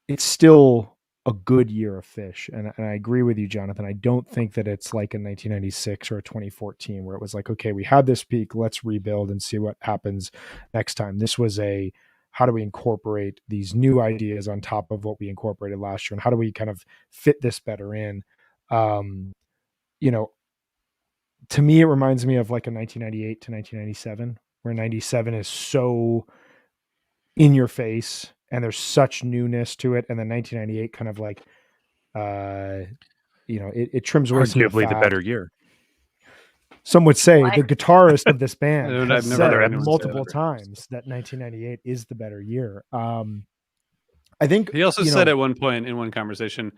it's still a good year of Phish. And I agree with you, Jonathan. I don't think that it's like a 1996 or a 2014 where it was like, okay, we had this peak, let's rebuild and see what happens next time. This was how do we incorporate these new ideas on top of what we incorporated last year? And how do we kind of fit this better in? To me, it reminds me of like a 1998 to 1997, where 97 is so in your face and there's such newness to it. And then 1998 kind of like, it trims away arguably the better year. Some would say the guitarist of this band has I've never said heard multiple times that 1998 is the better year. I think he also said at one point in one conversation,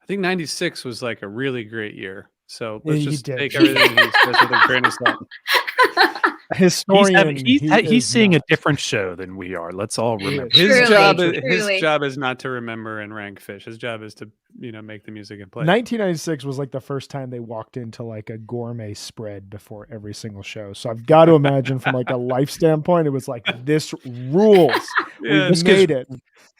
I think 96 was like a really great year. So let's just take everything he says with a grain of salt. Historian, he's seeing a different show than we are. Let's all remember. His job is not to remember and rank Phish. His job is to make the music and play. 1996 was like the first time they walked into like a gourmet spread before every single show. So I've got to imagine from like a life standpoint, it was like, this rules. Yeah, We've made it.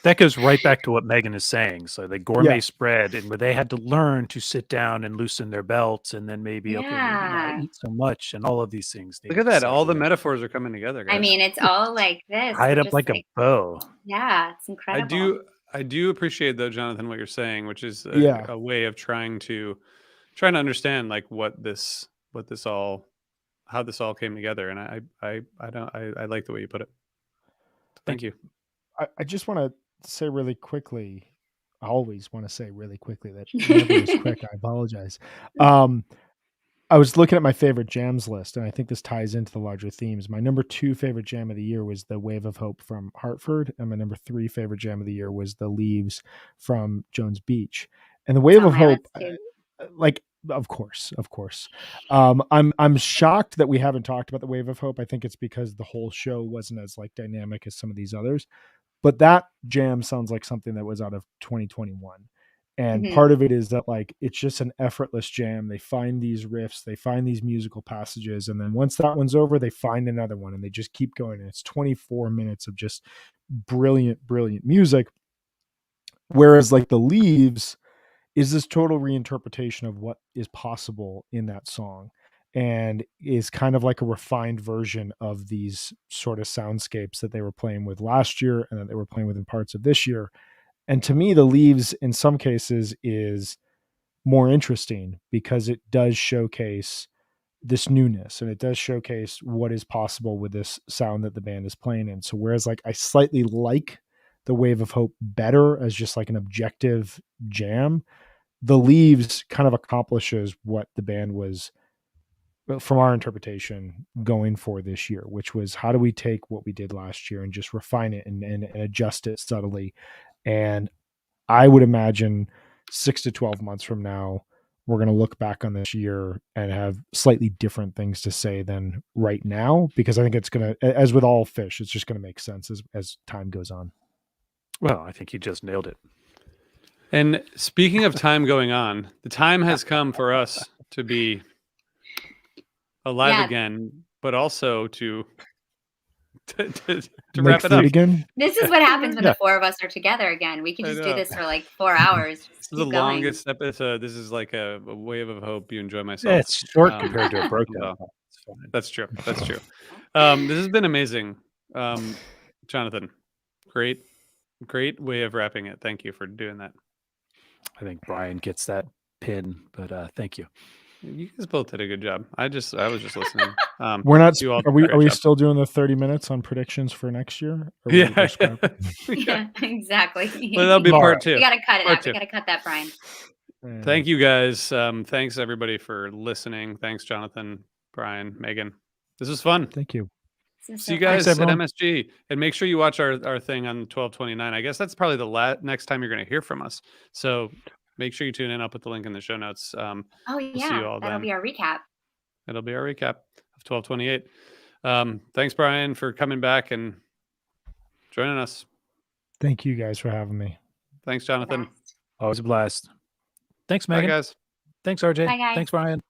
That goes right back to what Megan is saying. So the gourmet spread, and where they had to learn to sit down and loosen their belts, and then maybe not eat so much, and all of these things. Look at that! All the metaphors are coming together, guys. I mean, it's all like this. Tied up like a bow. Yeah, it's incredible. I do appreciate though, Jonathan, what you're saying, which is a way of trying to understand like how this all came together, and I like the way you put it. Thank you. I just want to say really quickly. I always want to say really quickly that never is quick. I apologize. I was looking at my favorite jams list, and I think this ties into the larger themes. My number 2 favorite jam of the year was The Wave of Hope from Hartford, and my number 3 favorite jam of the year was The Leaves from Jones Beach. And The Wave of Hope, of course. I'm shocked that we haven't talked about The Wave of Hope. I think it's because the whole show wasn't as like dynamic as some of these others. But that jam sounds like something that was out of 2021. And part of it is that like it's just an effortless jam. They find these riffs, they find these musical passages, and then once that one's over, they find another one, and they just keep going. And it's 24 minutes of just brilliant music. Whereas like The Leaves is this total reinterpretation of what is possible in that song, and is kind of like a refined version of these sort of soundscapes that they were playing with last year and that they were playing with in parts of this year. And to me, The Leaves in some cases is more interesting because it does showcase this newness, and it does showcase what is possible with this sound that the band is playing in. So whereas like I slightly like The Wave of Hope better as just like an objective jam, The Leaves kind of accomplishes what the band was, from our interpretation, going for this year, which was how do we take what we did last year and just refine it and adjust it subtly. And I would imagine 6 to 12 months from now, we're going to look back on this year and have slightly different things to say than right now, because I think it's going to, as with all Phish, it's just going to make sense as time goes on. Well, I think you just nailed it. And speaking of time going on, the time has come for us to be alive again, but also to wrap it up again. This is what happens when the 4 of us are together again. We can just do this for like 4 hours. This is the longest episode. This is like a wave of hope. You enjoy myself. Yeah, it's short compared to a breakdown. That's true. This has been amazing. Jonathan, great way of wrapping it. Thank you for doing that. I think Brian gets that pin, but thank you. You guys both did a good job. I was just listening. We're not. Are we still doing the 30 minutes on predictions for next year? Yeah, exactly. Well, that'll be part 2. We gotta cut it out. We gotta cut that, Brian. Thank you guys. Thanks everybody for listening. Thanks, Jonathan, Brian, Megan. This was fun. Thank you. See you guys at MSG, and make sure you watch our thing on 12/29. I guess that's probably the next time you're going to hear from us. So make sure you tune in. I'll put the link in the show notes. Oh yeah, we'll see you all that'll be our recap. It'll be our recap of 12/28. Thanks, Brian, for coming back and joining us. Thank you guys for having me. Thanks, Jonathan. Always a blast. Thanks, Megan. Bye, guys. Thanks, RJ. Bye, guys. Thanks, Brian.